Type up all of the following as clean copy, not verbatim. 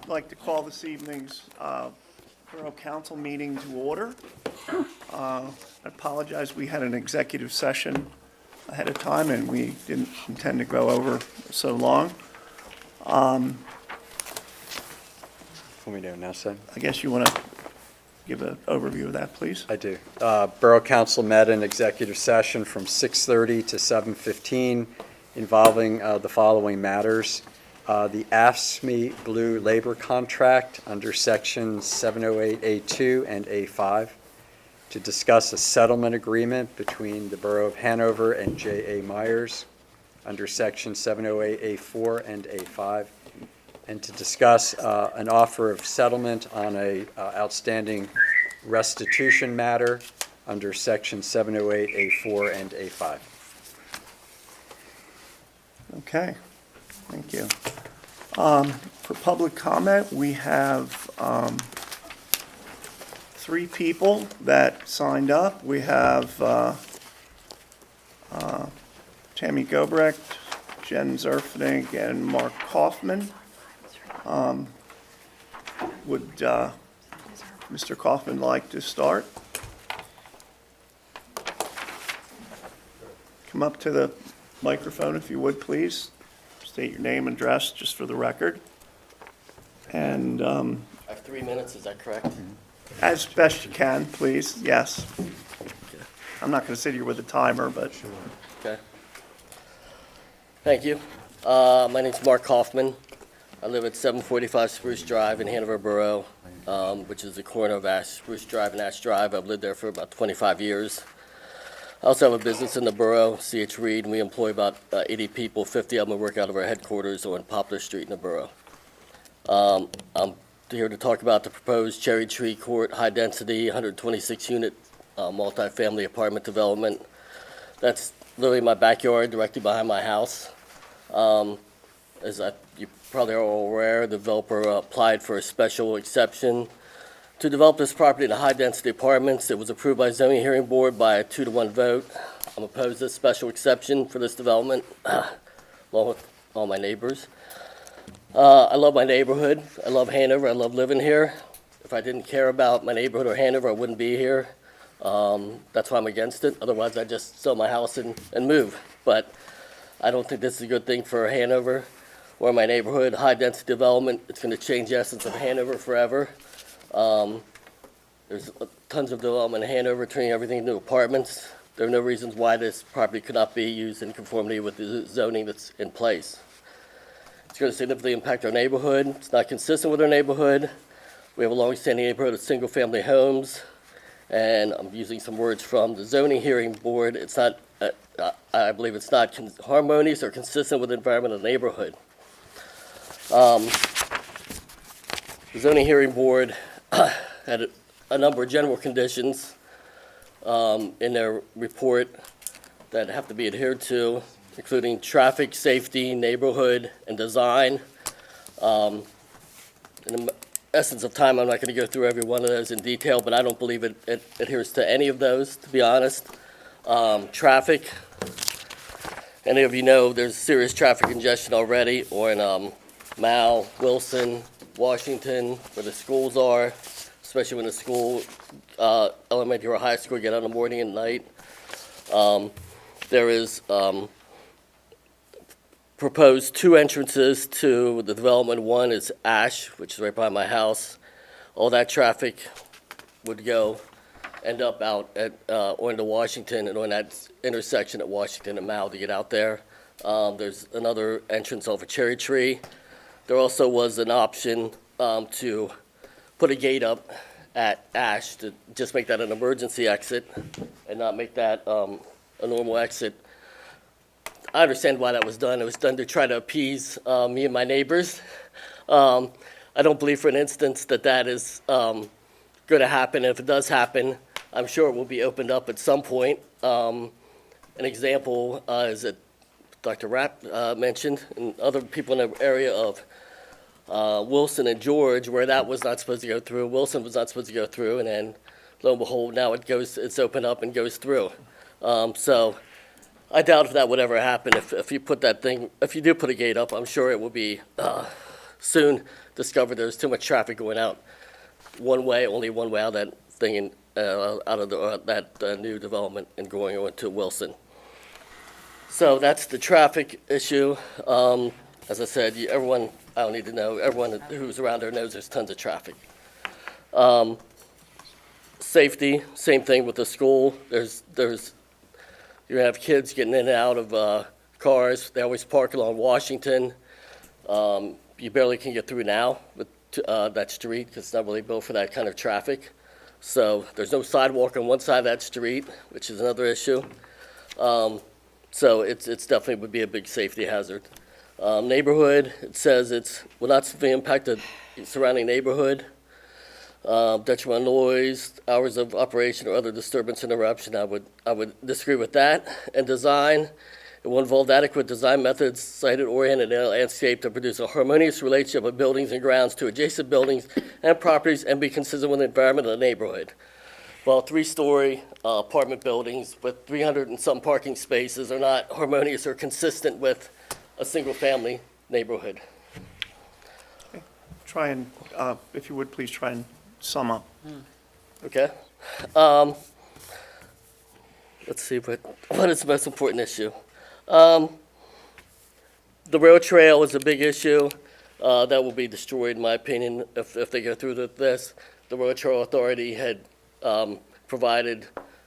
I'd like to call this evening's Borough Council meeting to order. I apologize, we had an executive session ahead of time and we didn't intend to go over so long. What are we doing now, Sam? I guess you want to give an overview of that, please? I do. Borough Council met in executive session from 6:30 to 7:15 involving the following matters. The AFSCME Blue Labor Contract under Sections 708A2 and A5 to discuss a settlement agreement between the Borough of Hanover and J.A. Myers under Section 708A4 and A5, and to discuss an offer of settlement on a outstanding restitution matter under Section 708A4 and A5. Okay, thank you. For public comment, we have 3 people that signed up. We have Tammy Gobrecht, Jen Zerfnig, and Mark Kaufman. Would Mr. Kaufman like to start? Come up to the microphone if you would, please. State your name and address just for the record. And I have 3 minutes, is that correct? as best you can, please, yes. I'm not going to sit here with a timer, but. Okay. Thank you. My name's Mark Kaufman. I live at 745 Spruce Drive in Hanover Borough, which is the corner of Spruce Drive and Ash Drive. I've lived there for about 25 years. I also have a business in the borough, C.H. Reed, and we employ about 80 people. 50 of them work out of our headquarters on Poplar Street in the borough. I'm here to talk about the proposed Cherry Tree Court high-density 126-unit multifamily apartment development. That's literally my backyard, directly behind my house. As you probably are all aware, the developer applied for a special exception to develop this property into high-density apartments. It was approved by zoning hearing board by a 2-to-1 vote. I'm opposed to this special exception for this development, along with all my neighbors. I love my neighborhood. I love Hanover. I love living here. If I didn't care about my neighborhood or Hanover, I wouldn't be here. That's why I'm against it. Otherwise, I'd just sell my house and move. But I don't think this is a good thing for Hanover or my neighborhood. High-density development, it's going to change the essence of Hanover forever. There's tons of development in Hanover, turning everything into apartments. There are no reasons why this property could not be used in conformity with the zoning that's in place. It's going to significantly impact our neighborhood. It's not consistent with our neighborhood. We have a long-standing neighborhood of single-family homes, and I'm using some words from the zoning hearing board. It's not, I believe it's not harmonious or consistent with the environment of the neighborhood. The zoning hearing board had a number of general conditions in their report that have to be adhered to, including traffic, safety, neighborhood, and design. In the essence of time, I'm not going to go through every one of those in detail, but I don't believe it adheres to any of those, to be honest. Traffic, any of you know there's serious traffic congestion already on Moul, Wilson, Washington, where the schools are, especially when the school, elementary or high school, get out in the morning and night. There is proposed 2 entrances to the development. One is Ash, which is right by my house. All that traffic would end up out at onto Washington and on that intersection at Washington and Moul to get out there. There's another entrance over Cherry Tree. There also was an option to put a gate up at Ash to just make that an emergency exit and not make that a normal exit. I understand why that was done. It was done to try to appease me and my neighbors. I don't believe for an instance that that is going to happen. And if it does happen, I'm sure it will be opened up at some point. An example is that Dr. Rapp mentioned, and other people in the area of Wilson and George, where that was not supposed to go through. Wilson was not supposed to go through, and then lo and behold, now it's opened up and goes through. So I doubt if that would ever happen. If you do put a gate up, I'm sure it will be soon discover there's too much traffic going out one way, only one way out of that thing, out of that new development and going on to Wilson. So that's the traffic issue. As I said, everyone, I don't need to know, everyone who's around there knows there's tons of traffic. Safety, same thing with the school. You have kids getting in and out of cars. They always park along Washington. You barely can get through now with that street because it's not really built for that kind of traffic. So there's no sidewalk on one side of that street, which is another issue. So it's definitely would be a big safety hazard. Neighborhood, it says it will not severely impact the surrounding neighborhood. Detrimental noise, hours of operation, or other disturbance interruption, I would disagree with that. And design, it will involve adequate design methods, sited-oriented and landscape to produce a harmonious relationship of buildings and grounds to adjacent buildings and properties and be consistent with the environment of the neighborhood. Well, 3-story apartment buildings with 300 and some parking spaces are not harmonious or consistent with a single-family neighborhood. Try and, if you would, please try and sum up. Okay. Let's see, what is the most important issue? The rail trail is a big issue. That will be destroyed, in my opinion, if they go through this. The Rail Trail Authority had provided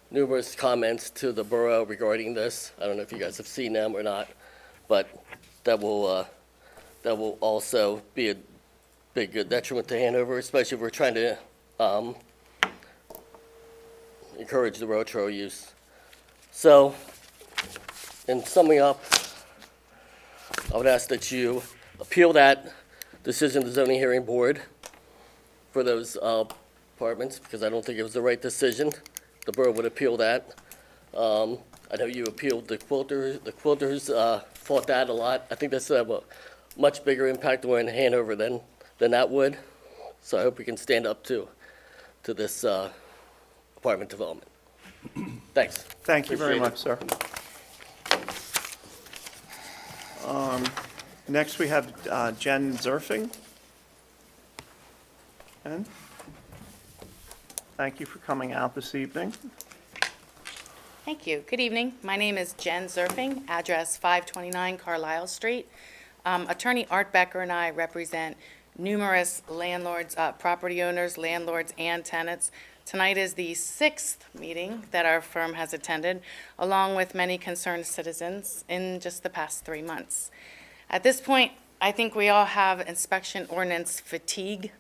numerous comments to the borough regarding this. I don't know if you guys have seen them or not, but that will also be a big detriment to Hanover, especially if we're trying to encourage the rail trail use. So, in summing up, I would ask that you appeal that decision to the zoning hearing board for those apartments, because I don't think it was the right decision. The borough would appeal that. I know you appealed the quilters. The quilters fought that a lot. I think that's a much bigger impact on Hanover than that would. So I hope we can stand up to this apartment development. Thanks. Thank you very Appreciate much, sir. Next, we have Jen Zerfing. Jen? Thank you for coming out this evening. Thank you. Good evening. My name is Jen Zerfing, address 529 Carlisle Street. Attorney Art Becker and I represent numerous landlords, property owners, landlords, and tenants. Tonight is the 6th meeting that our firm has attended, along with many concerned citizens in just the past 3 months. At this point, I think we all have inspection ordinance fatigue.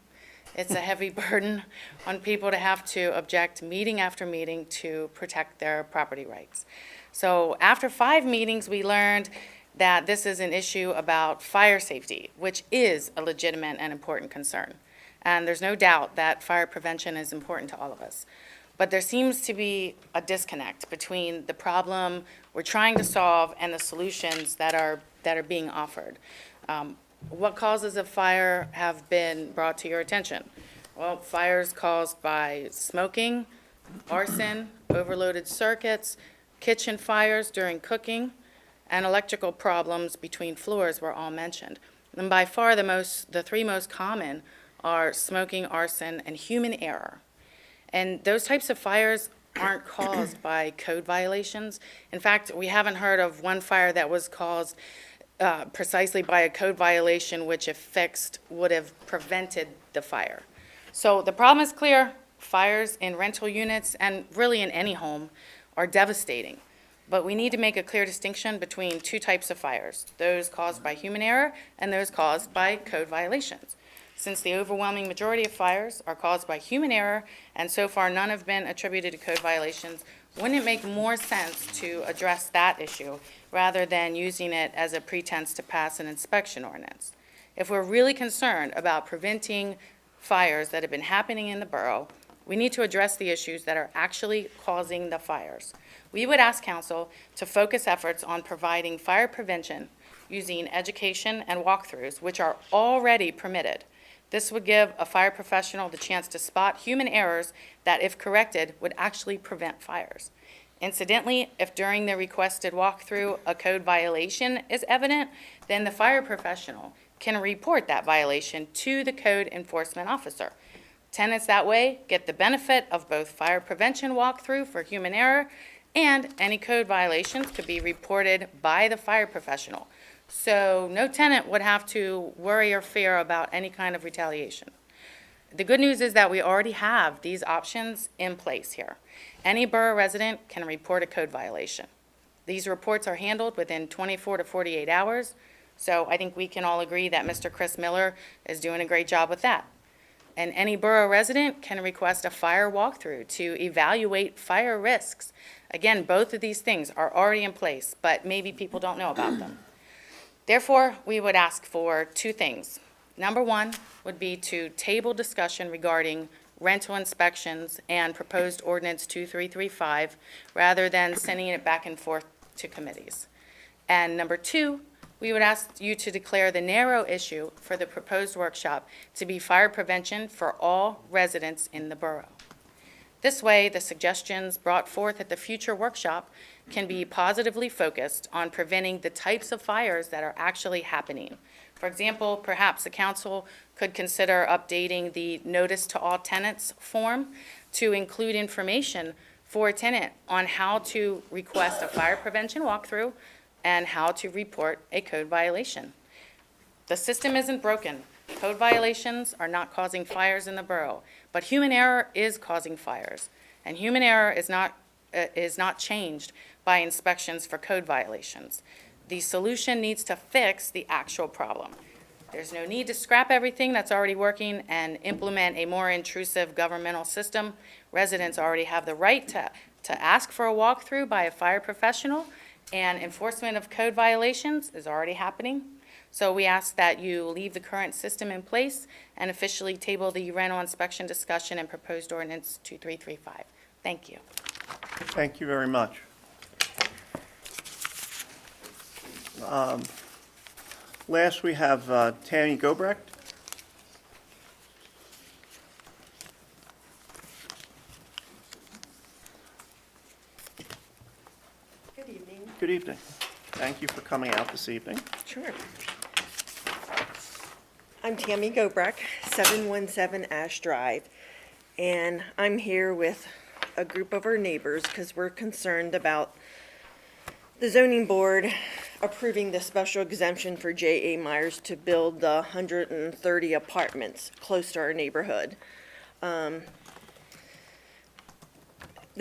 It's a heavy burden on people to have to object meeting after meeting to protect their property rights. So after 5 meetings, we learned that this is an issue about fire safety, which is a legitimate and important concern. And there's no doubt that fire prevention is important to all of us. But there seems to be a disconnect between the problem we're trying to solve and the solutions that are being offered. What causes of fire have been brought to your attention? Well, fires caused by smoking, arson, overloaded circuits, kitchen fires during cooking, and electrical problems between floors were all mentioned. And by far the 3 most common are smoking, arson, and human error. And those types of fires aren't caused by code violations. In fact, we haven't heard of one fire that was caused precisely by a code violation, which if fixed would have prevented the fire. So the problem is clear. Fires in rental units and really in any home are devastating. But we need to make a clear distinction between 2 types of fires, those caused by human error and those caused by code violations. Since the overwhelming majority of fires are caused by human error, and so far none have been attributed to code violations, wouldn't it make more sense to address that issue rather than using it as a pretense to pass an inspection ordinance? If we're really concerned about preventing fires that have been happening in the borough, we need to address the issues that are actually causing the fires. We would ask council to focus efforts on providing fire prevention using education and walkthroughs, which are already permitted. This would give a fire professional the chance to spot human errors that, if corrected, would actually prevent fires. Incidentally, if during the requested walkthrough a code violation is evident, then the fire professional can report that violation to the code enforcement officer. Tenants that way get the benefit of both fire prevention walkthrough for human error, and any code violations could be reported by the fire professional. So no tenant would have to worry or fear about any kind of retaliation. The good news is that we already have these options in place here. Any borough resident can report a code violation. These reports are handled within 24 to 48 hours, so I think we can all agree that Mr. Chris Miller is doing a great job with that. And any borough resident can request a fire walkthrough to evaluate fire risks. Again, both of these things are already in place, but maybe people don't know about them. Therefore, we would ask for two things. Number one would be to table discussion regarding rental inspections and proposed ordinance 2335, rather than sending it back and forth to committees. And number two, we would ask you to declare the narrow issue for the proposed workshop to be fire prevention for all residents in the borough. This way, the suggestions brought forth at the future workshop can be positively focused on preventing the types of fires that are actually happening. For example, perhaps the council could consider updating the notice to all tenants form to include information for a tenant on how to request a fire prevention walkthrough and how to report a code violation. The system isn't broken. Code violations are not causing fires in the borough, but human error is causing fires. And human error is not changed by inspections for code violations. The solution needs to fix the actual problem. There's no need to scrap everything that's already working and implement a more intrusive governmental system. Residents already have the right to ask for a walkthrough by a fire professional, and enforcement of code violations is already happening. So we ask that you leave the current system in place and officially table the rental inspection discussion and proposed ordinance 2335. Thank you. Thank you very much. Last, we have Tammy Gobrecht. Good evening. Good evening. Thank you for coming out this evening. Sure. I'm Tammy Gobrecht, 717 Ash Drive, and I'm here with a group of our neighbors because we're concerned about the zoning board approving the special exemption for J.A. Myers to build the 130 apartments close to our neighborhood. The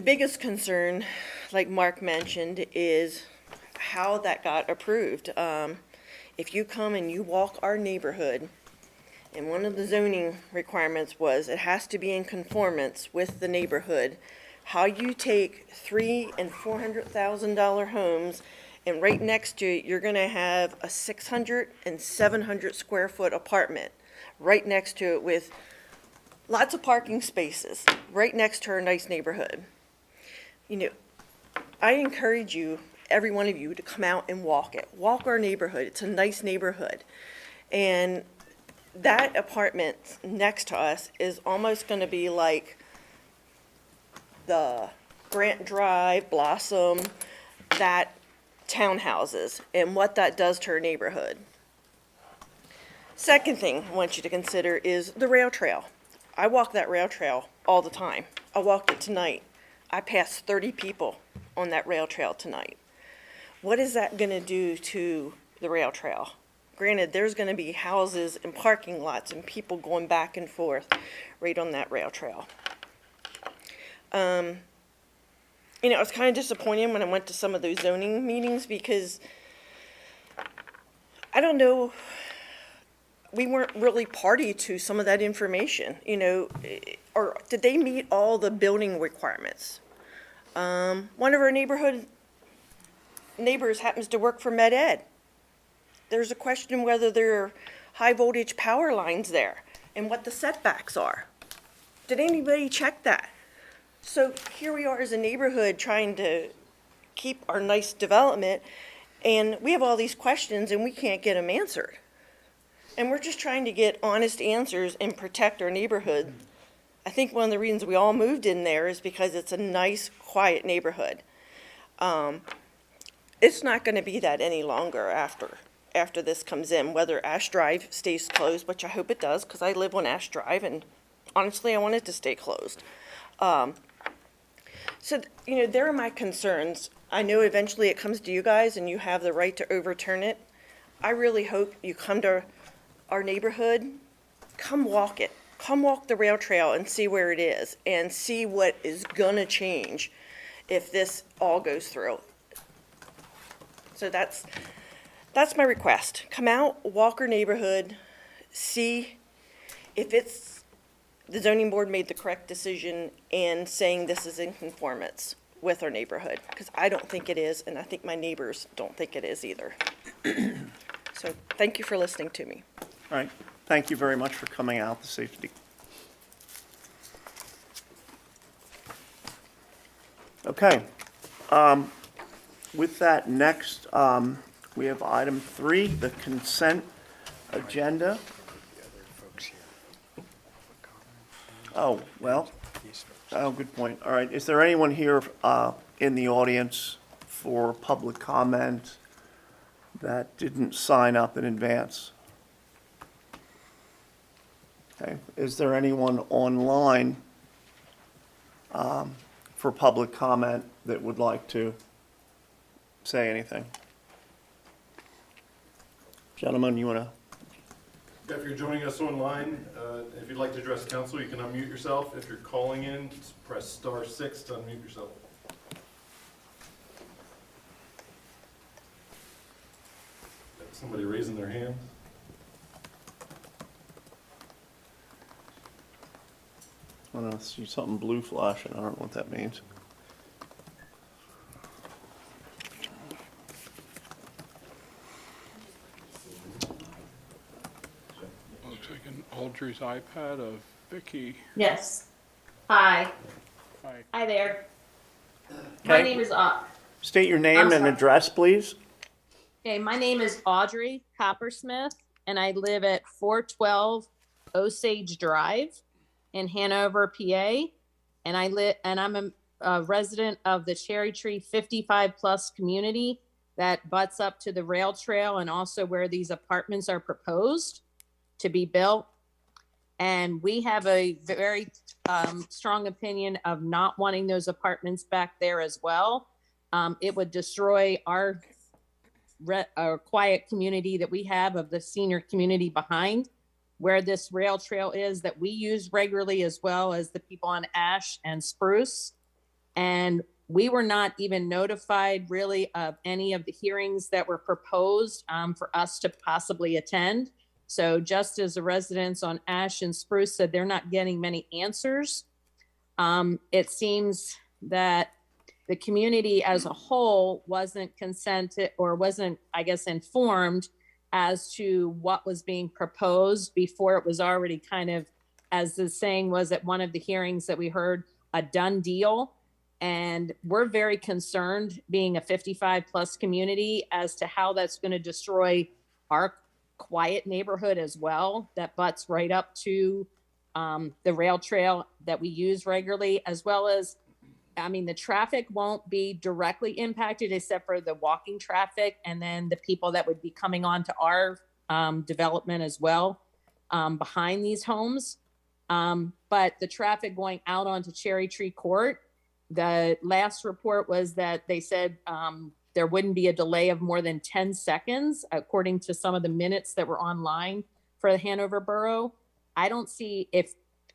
biggest concern, like Mark mentioned, is how that got approved. If you come and you walk our neighborhood, and one of the zoning requirements was it has to be in conformance with the neighborhood, how you take $300,000 and $400,000 homes, and right next to it, you're gonna have a 600 and 700 square foot apartment right next to it with lots of parking spaces, right next to our nice neighborhood. You know, I encourage you, every one of you, to come out and walk it. Walk our neighborhood. It's a nice neighborhood. And that apartment next to us is almost going to be like the Grant Drive, Blossom, that townhouses, and what that does to our neighborhood. Second thing I want you to consider is the rail trail. I walk that rail trail all the time. I walked it tonight. I passed 30 people on that rail trail tonight. What is that going to do to the rail trail? Granted, there's going to be houses and parking lots and people going back and forth right on that rail trail. You know, it was kind of disappointing when I went to some of those zoning meetings because I don't know, we weren't really party to some of that information, you know, or did they meet all the building requirements? One of our neighborhood neighbors happens to work for Med Ed. There's a question whether there are high voltage power lines there and what the setbacks are. Did anybody check that? So here we are as a neighborhood trying to keep our nice development, and we have all these questions and we can't get them answered. And we're just trying to get honest answers and protect our neighborhood. I think one of the reasons we all moved in there is because it's a nice, quiet neighborhood. It's not going to be that any longer after after this comes in, whether Ash Drive stays closed, which I hope it does, because I live on Ash Drive, and honestly, I want it to stay closed. So, there are my concerns. I know eventually it comes to you guys, and you have the right to overturn it. I really hope you come to our neighborhood, come walk it. Come walk the rail trail and see where it is, and see what is gonna change if this all goes through. So that's my request. Come out, walk our neighborhood, see if the zoning board made the correct decision in saying this is in conformance with our neighborhood, because I don't think it is, and I think my neighbors don't think it is either. So thank you for listening to me. All right, thank you very much for coming out this evening. Okay, with that, next, we have item 3, the consent agenda. Oh, well, oh, good point. All right, is there anyone here in the audience for public comment that didn't sign up in advance? Okay, is there anyone online for public comment that would like to say anything? Gentlemen, you want to? If you're joining us online, if you'd like to address council, you can unmute yourself. If you're calling in, press *6 to unmute yourself. Somebody raising their hand? I don't know, I see something blue flashing. I don't know what that means. Looks like an Aldridge's iPad of Vicky. Yes. Hi. Hi. Hi there. My Okay. name is State your name I'm and sorry. address, please. my name is Audrey Coppersmith, and I live at 412 Osage Drive in Hanover, PA. And I'm a resident of the Cherry Tree 55 plus community that butts up to the rail trail and also where these apartments are proposed to be built. And we have a very strong opinion of not wanting those apartments back there as well. It would destroy our quiet community that we have of the senior community behind where this rail trail is that we use regularly, as well as the people on Ash and Spruce. And we were not even notified really of any of the hearings that were proposed for us to possibly attend. So just as the residents on Ash and Spruce said, they're not getting many answers. It seems that the community as a whole wasn't consented or wasn't, I guess, informed as to what was being proposed before it was already kind of, as the saying was at one of the hearings that we heard, a done deal. And we're very concerned, being a 55 plus community, as to how that's going to destroy our quiet neighborhood as well, that butts right up to the rail trail that we use regularly, as well as, I mean, the traffic won't be directly impacted except for the walking traffic and then the people that would be coming on to our development as well behind these homes. But the traffic going out onto Cherry Tree Court, the last report was that they said there wouldn't be a delay of more than 10 seconds, according to some of the minutes that were online for the Hanover Borough. I don't see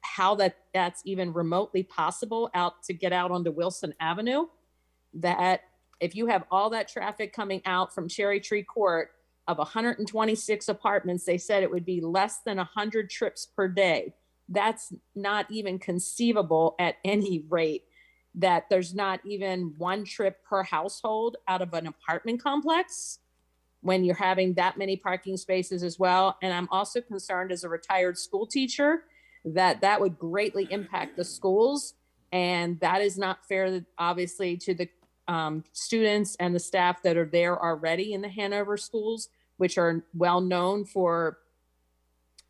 how that's even remotely possible to get out onto Wilson Avenue. That if you have all that traffic coming out from Cherry Tree Court of 126 apartments, they said it would be less than 100 trips per day. That's not even conceivable at any rate, that there's not even one trip per household out of an apartment complex when you're having that many parking spaces as well. And I'm also concerned, as a retired school teacher, that would greatly impact the schools. And that is not fair, obviously, to the students and the staff that are there already in the Hanover schools, which are well known for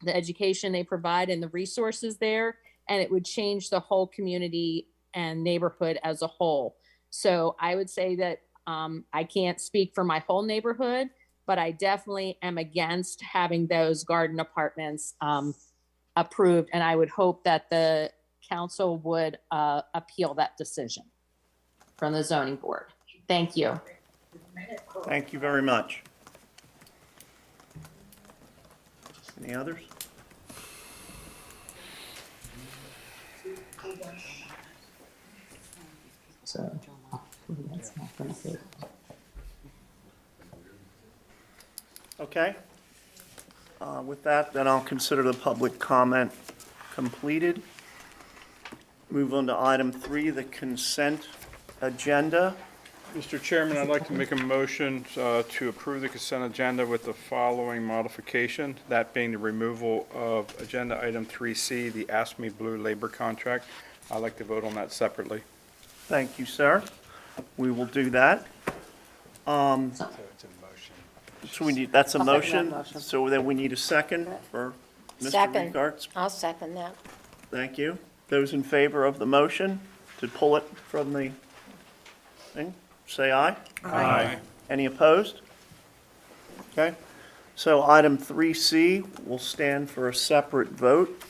the education they provide and the resources there. And it would change the whole community and neighborhood as a whole. So I would say that I can't speak for my whole neighborhood, but I definitely am against having those garden apartments approved. And I would hope that the council would appeal that decision from the zoning board. Thank you. Thank you very much. Any others? So that's not gonna be. Okay. With that, then I'll consider the public comment completed. Move on to item 3, the consent agenda. Mr. Chairman, I'd like to make a motion to approve the consent agenda with the following modification, that being the removal of agenda item 3C, the AFSCME Blue labor contract. I'd like to vote on that separately. Thank you, sir. We will do that. So it's a motion. So we need, that's a I'll second that motion. motion. So then we need a second for Mr. Second. Rickards. I'll second that. Thank you. Those in favor of the motion to pull it from the thing, say aye. Aye. Any opposed? Okay. So item 3C will stand for a separate vote.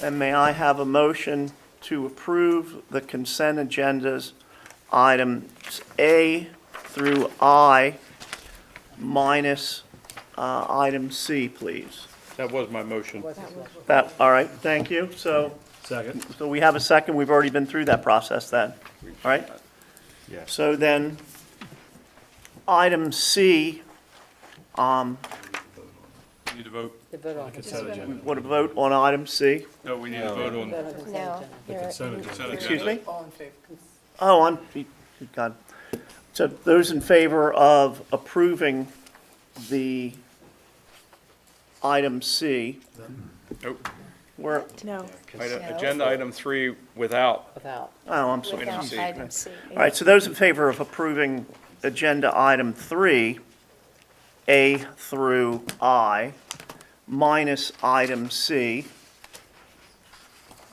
And may I have a motion to approve the consent agendas, items A through I, minus item C, please? That was my motion. That, all right, thank you. So we have a second. We've already been through that process then. All right? Yes. So then, item C, Need to vote? what a vote on item C? No, we need to vote on. No. Excuse me? Oh, good God. So those in favor of approving the item C, Nope. we're, No. Agenda item 3 without. oh, I'm sorry. Item C. Item C. All right, so those in favor of approving agenda item 3, A through I, minus item C,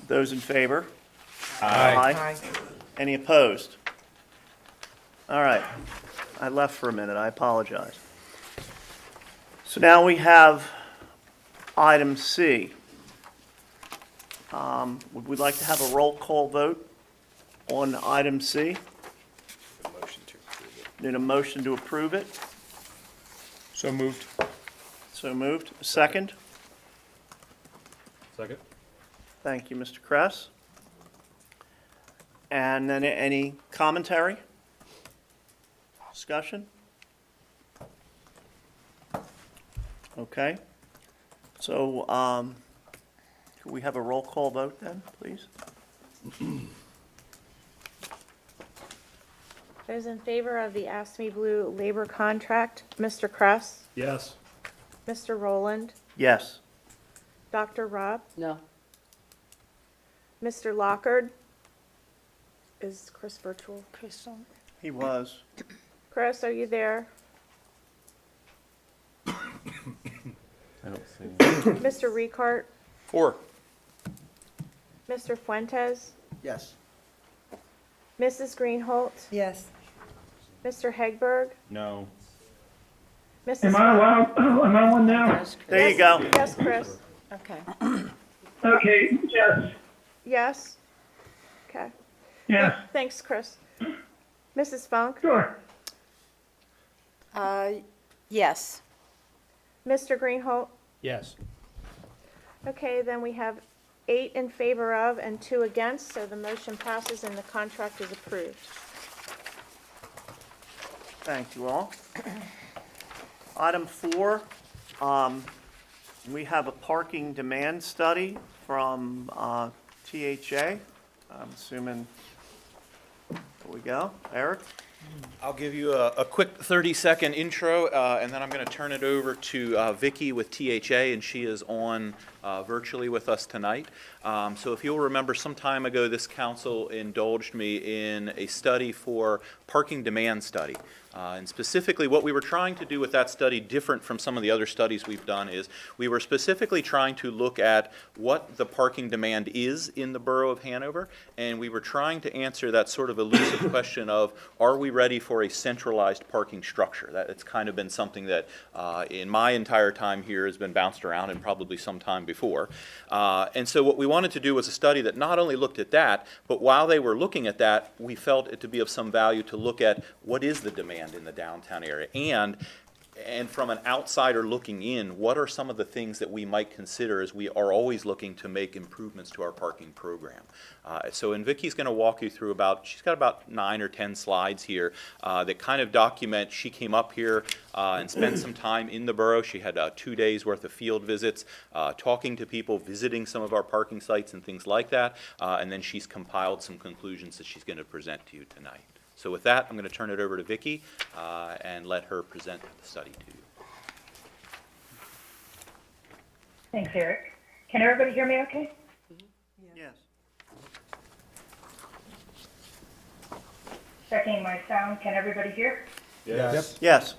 those in favor? Aye. Any opposed? All right, I left for a minute, I apologize. So now we have item C. Would we like to have a roll call vote on item C? Motion to approve it. Need a motion to approve it? So moved. So moved. Second? Second? Thank you, Mr. Kress. And then any commentary? Discussion? Okay. So, could we have a roll call vote then, please? Those in favor of the AFSCME Blue labor contract, Mr. Kress, Yes. Mr. Rowland, Yes. Dr. Robb, No. Mr. Lockard. Is Chris virtual? Crystal? He was. Chris, are you there? Mr. Ricart, 4. Mr. Fuentes, Yes. Mrs. Greenholt, Yes. Mr. Hegberg, No. Mrs. Am I allowed, am I on now? There you go. Yes, Chris. Okay. Okay, yes, Yes? Okay. yes, Thanks, Chris. Mrs. Funk, sure, Yes. Mr. Greenholt. Yes. Okay, then we have 8 in favor of and 2 against, so the motion passes and the contract is approved. Thank you all. Item 4, we have a parking demand study from THA. I'm assuming, here we go. Eric? I'll give you a quick 30-second intro, and then I'm going to turn it over to Vicky with THA, and she is on virtually with us tonight. So if you'll remember, some time ago, this council indulged me in a study for parking demand study. And specifically, what we were trying to do with that study, different from some of the other studies we've done, is we were specifically trying to look at what the parking demand is in the borough of Hanover, and we were trying to answer that sort of elusive question of, are we ready for a centralized parking structure? It's kind of been something that in my entire time here has been bounced around, and probably some time before. And so what we wanted to do was a study that not only looked at that, but while they were looking at that, we felt it to be of some value to look at what is the demand in the downtown area, and from an outsider looking in, what are some of the things that we might consider as we are always looking to make improvements to our parking program. And Vicky's going to walk you through she's got about 9 or 10 slides here that kind of document. She came up here and spent some time in the borough. She had 2 days worth of field visits, talking to people, visiting some of our parking sites and things like that, and then she's compiled some conclusions that she's going to present to you tonight. So with that, I'm going to turn it over to Vicky and let her present the study to you. Thanks, Eric. Can everybody hear me okay? Yes. Checking my sound. Can everybody hear? Yes. Yes.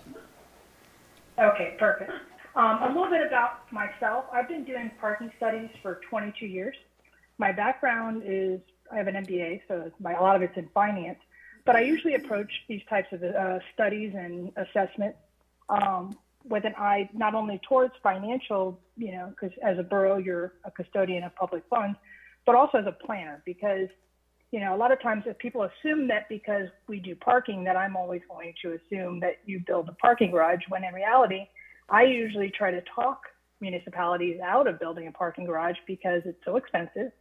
Okay, perfect. A little bit about myself. I've been doing parking studies for 22 years. My background is, I have an MBA, so a lot of it's in finance. But I usually approach these types of studies and assessment with an eye not only towards financial, because as a borough, you're a custodian of public funds, but also as a planner, because, a lot of times if people assume that because we do parking, that I'm always going to assume that you build a parking garage, when in reality, I usually try to talk municipalities out of building a parking garage because it's so expensive.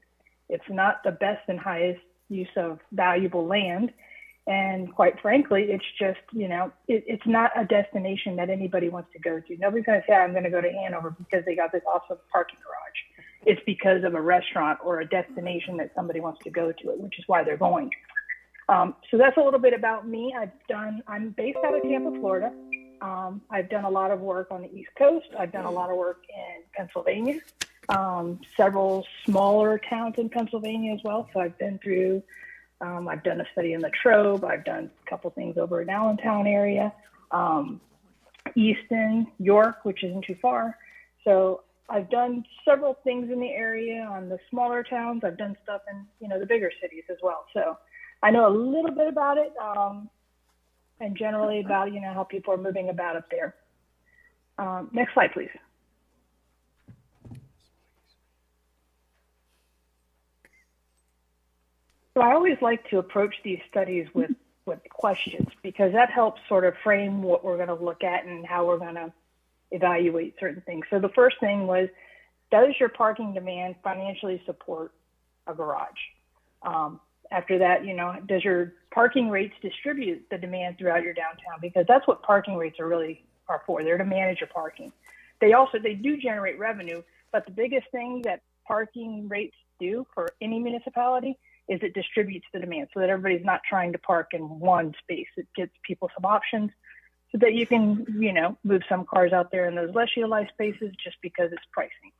It's not the best and highest use of valuable land. And quite frankly, it's just, it's not a destination that anybody wants to go to. Nobody's going to say, I'm going to go to Hanover because they got this awesome parking garage. It's because of a restaurant or a destination that somebody wants to go to it, which is why they're going. So that's a little bit about me. I'm based out of Tampa, Florida. I've done a lot of work on the East Coast. I've done a lot of work in Pennsylvania, several smaller towns in Pennsylvania as well. So I've been through I've done a study in Latrobe. I've done a couple things over in Allentown area, Easton, York, which isn't too far. So I've done several things in the area on the smaller towns. I've done stuff in, the bigger cities as well. So I know a little bit about it and generally about, how people are moving about up there. Next slide, please. So I always like to approach these studies with questions, because that helps sort of frame what we're going to look at and how we're going to evaluate certain things. So the first thing was, does your parking demand financially support a garage? After that, does your parking rates distribute the demand throughout your downtown? Because that's what parking rates are for. They're to manage your parking. They do generate revenue, but the biggest thing that parking rates do for any municipality is it distributes the demand so that everybody's not trying to park in one space. It gives people some options so that you can, move some cars out there in those less utilized spaces just because it's pricing.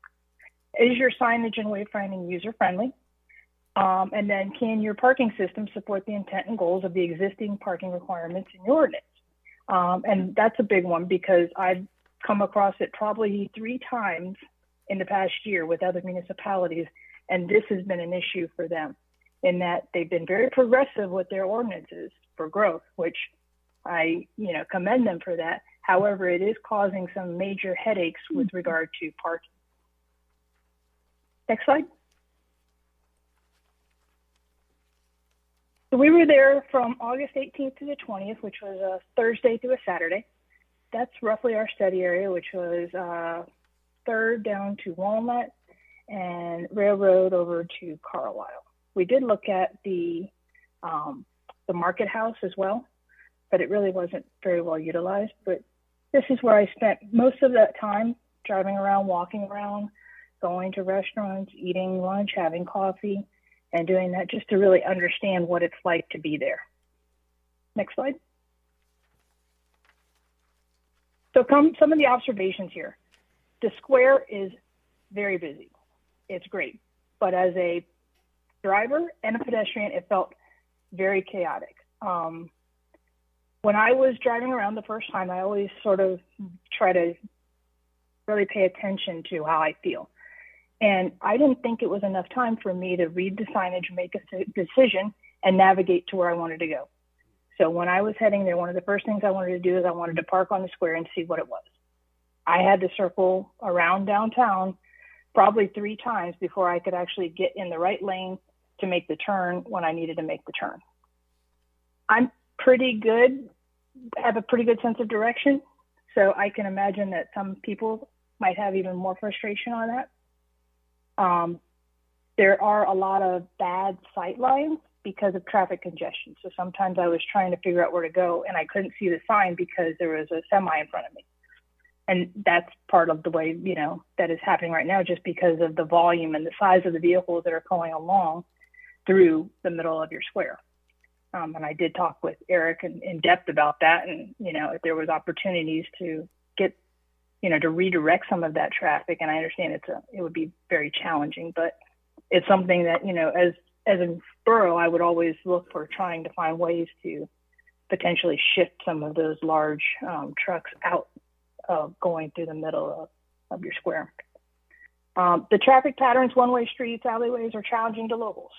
Is your signage and wayfinding user-friendly? And then can your parking system support the intent and goals of the existing parking requirements in your ordinance? And that's a big one, because I've come across it probably 3 times in the past year with other municipalities, and this has been an issue for them, in that they've been very progressive with their ordinances for growth, which I, commend them for that. However, it is causing some major headaches with regard to parking. Next slide. So we were there from August 18th to the 20th, which was a Thursday through a Saturday. That's roughly our study area, which was 3rd down to Walnut and Railroad over to Carlisle. We did look at the market house as well, but it really wasn't very well utilized. But this is where I spent most of that time, driving around, walking around, going to restaurants, eating lunch, having coffee, and doing that just to really understand what it's like to be there. Next slide. So some of the observations here. The square is very busy. It's great. But as a driver and a pedestrian, it felt very chaotic. when I was driving around the first time, I always sort of try to really pay attention to how I feel. And I didn't think it was enough time for me to read the signage, make a decision, and navigate to where I wanted to go. So when I was heading there, one of the first things I wanted to do is I wanted to park on the square and see what it was. I had to circle around downtown probably 3 times before I could actually get in the right lane to make the turn when I needed to make the turn. I'm pretty good, have a pretty good sense of direction, so I can imagine that some people might have even more frustration on that. There are a lot of bad sight lines because of traffic congestion. So sometimes I was trying to figure out where to go and I couldn't see the sign because there was a semi in front of me. And that's part of the way, you know, that is happening right now, just because of the volume and the size of the vehicles that are going along through the middle of your square. And I did talk with Eric in depth about that. And, you know, if there was opportunities to get, you know, to redirect some of that traffic, and I understand it would be very challenging, but it's something that, you know, as a borough, I would always look for trying to find ways to potentially shift some of those large trucks out of going through the middle of your square. The traffic patterns, one-way streets, alleyways are challenging to locals.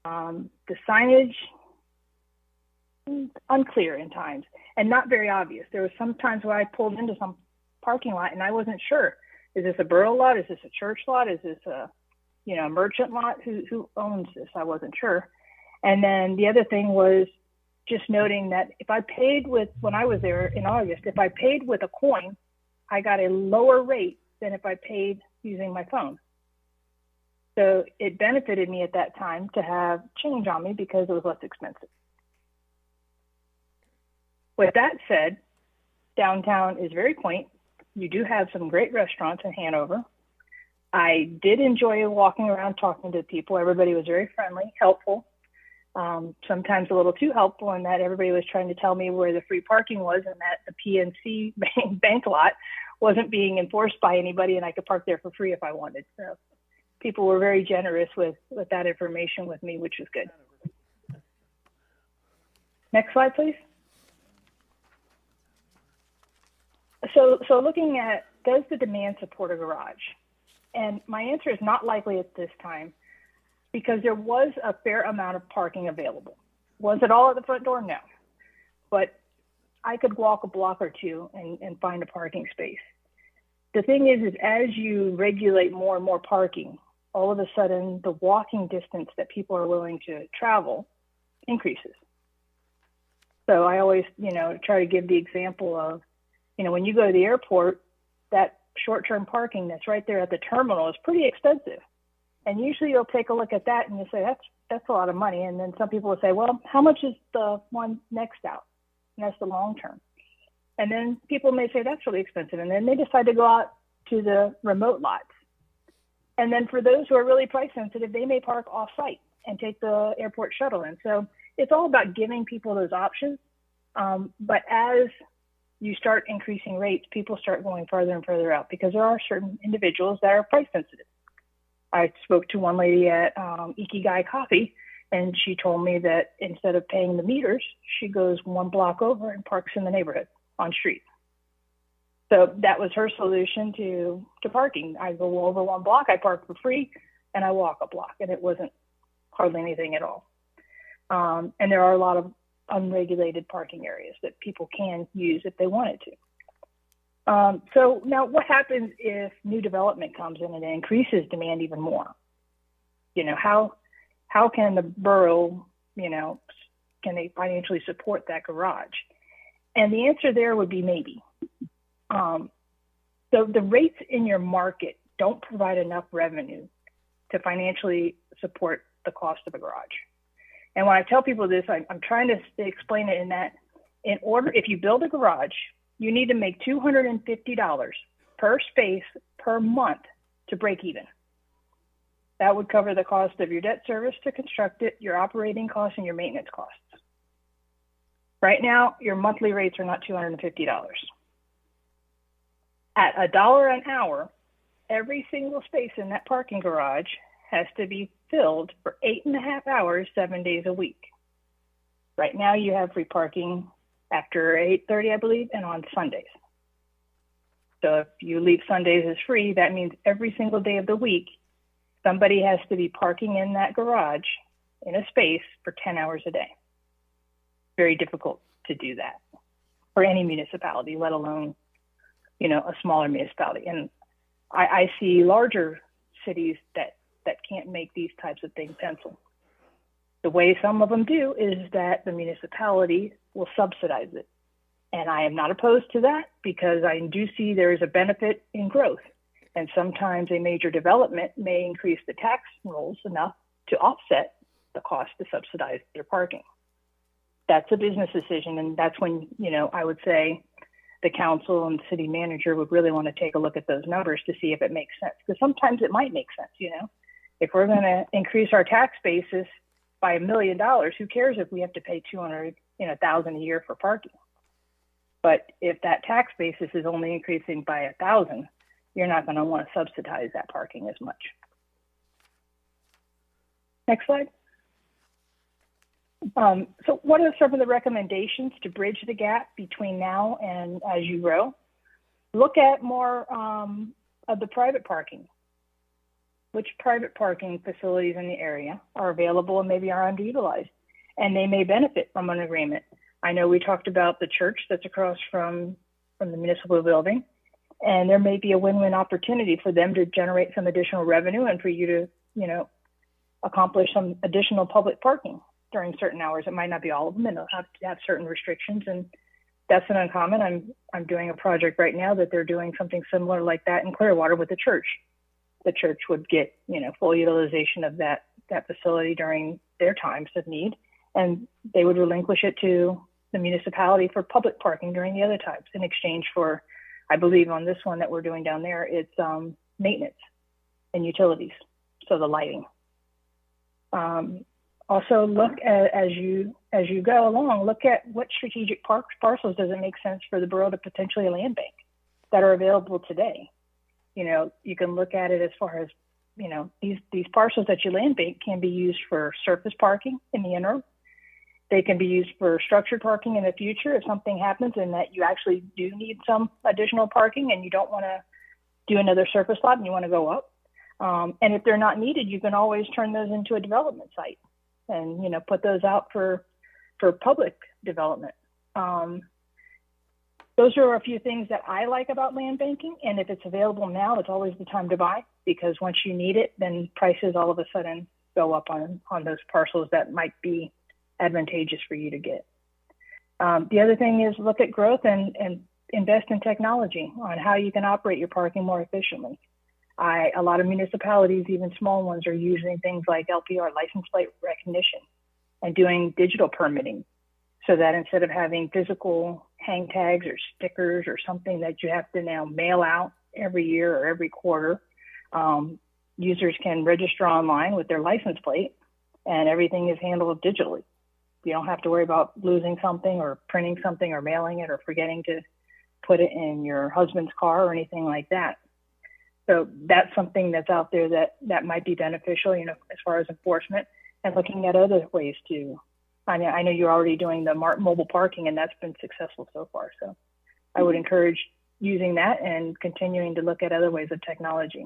The signage, unclear in times and not very obvious. There was some times where I pulled into some parking lot and I wasn't sure. Is this a borough lot? Is this a church lot? Is this a, you know, a merchant lot? Who owns this? I wasn't sure. And then the other thing was just noting that if I paid with, when I was there in August, if I paid with a coin, I got a lower rate than if I paid using my phone. So it benefited me at that time to have change on me because it was less expensive. With that said, downtown is very quaint. You do have some great restaurants in Hanover. I did enjoy walking around talking to people. Everybody was very friendly, helpful, sometimes a little too helpful in that everybody was trying to tell me where the free parking was and that the PNC bank lot wasn't being enforced by anybody and I could park there for free if I wanted. So people were very generous with that information with me, which was good. Next slide, please. So looking at, does the demand support a garage? And my answer is not likely at this time because there was a fair amount of parking available. Was it all at the front door? No. But I could walk a block or two and find a parking space. The thing is as you regulate more and more parking, all of a sudden the walking distance that people are willing to travel increases. So I always, you know, try to give the example of, you know, when you go to the airport, that short-term parking that's right there at the terminal is pretty expensive. And usually you'll take a look at that and you say, that's a lot of money. And then some people will say, well, how much is the one next out? And that's the long term. And then people may say, that's really expensive. And then they decide to go out to the remote lots. And then for those who are really price sensitive, they may park off site and take the airport shuttle in. So it's all about giving people those options. But as you start increasing rates, people start going further and further out because there are certain individuals that are price sensitive. I spoke to one lady at Ikigai Coffee, and she told me that instead of paying the meters, she goes one block over and parks in the neighborhood on street. So that was her solution to parking. I go over one block, I park for free, and I walk a block, and it wasn't hardly anything at all. And there are a lot of unregulated parking areas that people can use if they wanted to. So now what happens if new development comes in and it increases demand even more? You know, how can the borough, you know, can they financially support that garage? And the answer there would be maybe. So the rates in your market don't provide enough revenue to financially support the cost of a garage. And when I tell people this, I'm trying to explain it in that in order, if you build a garage, you need to make $250 per space per month to break even. That would cover the cost of your debt service to construct it, your operating costs, and your maintenance costs. Right now, your monthly rates are not $250. At $1 an hour, every single space in that parking garage has to be filled for 8.5 hours, 7 days a week. Right now, you have free parking after 8:30, I believe, and on Sundays. So if you leave Sundays as free, that means every single day of the week, somebody has to be parking in that garage in a space for 10 hours a day. Very difficult to do that for any municipality, let alone, a smaller municipality. And I see larger cities that can't make these types of things pencil. The way some of them do is that the municipality will subsidize it. And I am not opposed to that because I do see there is a benefit in growth. And sometimes a major development may increase the tax rolls enough to offset the cost to subsidize their parking. That's a business decision. And that's when, I would say the council and city manager would really want to take a look at those numbers to see if it makes sense. Because sometimes it might make sense, If we're going to increase our tax basis by $1 million, who cares if we have to pay $200,000 a year for parking? But if that tax basis is only increasing by $1,000, you're not going to want to subsidize that parking as much. Next slide. So what are some of the recommendations to bridge the gap between now and as you grow? Look at more of the private parking. Which private parking facilities in the area are available and maybe are underutilized, and they may benefit from an agreement. I know we talked about the church that's across from the municipal building, and there may be a win-win opportunity for them to generate some additional revenue and for you to, accomplish some additional public parking during certain hours. It might not be all of them, and they'll have to have certain restrictions, and that's not uncommon. I'm doing a project right now that they're doing something similar like that in Clearwater with the church. The church would get, full utilization of that facility during their times of need, and they would relinquish it to the municipality for public parking during the other times in exchange for, I believe on this one that we're doing down there, it's maintenance and utilities, so the lighting. Also look at, as you go along, look at what strategic parcels does it make sense for the borough to potentially land bank that are available today. You can look at it as far as, these parcels that you land bank can be used for surface parking in the interim. They can be used for structured parking in the future if something happens and that you actually do need some additional parking and you don't want to do another surface lot and you want to go up. And if they're not needed, you can always turn those into a development site and, put those out for public development. Those are a few things that I like about land banking. And if it's available now, it's always the time to buy, because once you need it, then prices all of a sudden go up on those parcels that might be advantageous for you to get. The other thing is look at growth and invest in technology on how you can operate your parking more efficiently. A lot of municipalities, even small ones, are using things like LPR, license plate recognition, and doing digital permitting, so that instead of having physical hang tags or stickers or something that you have to now mail out every year or every quarter, users can register online with their license plate and everything is handled digitally. You don't have to worry about losing something or printing something or mailing it or forgetting to put it in your husband's car or anything like that. So that's something that's out there that might be beneficial, as far as enforcement, and looking at other ways too. I know you're already doing the mobile parking, and that's been successful so far. So I would encourage using that and continuing to look at other ways of technology.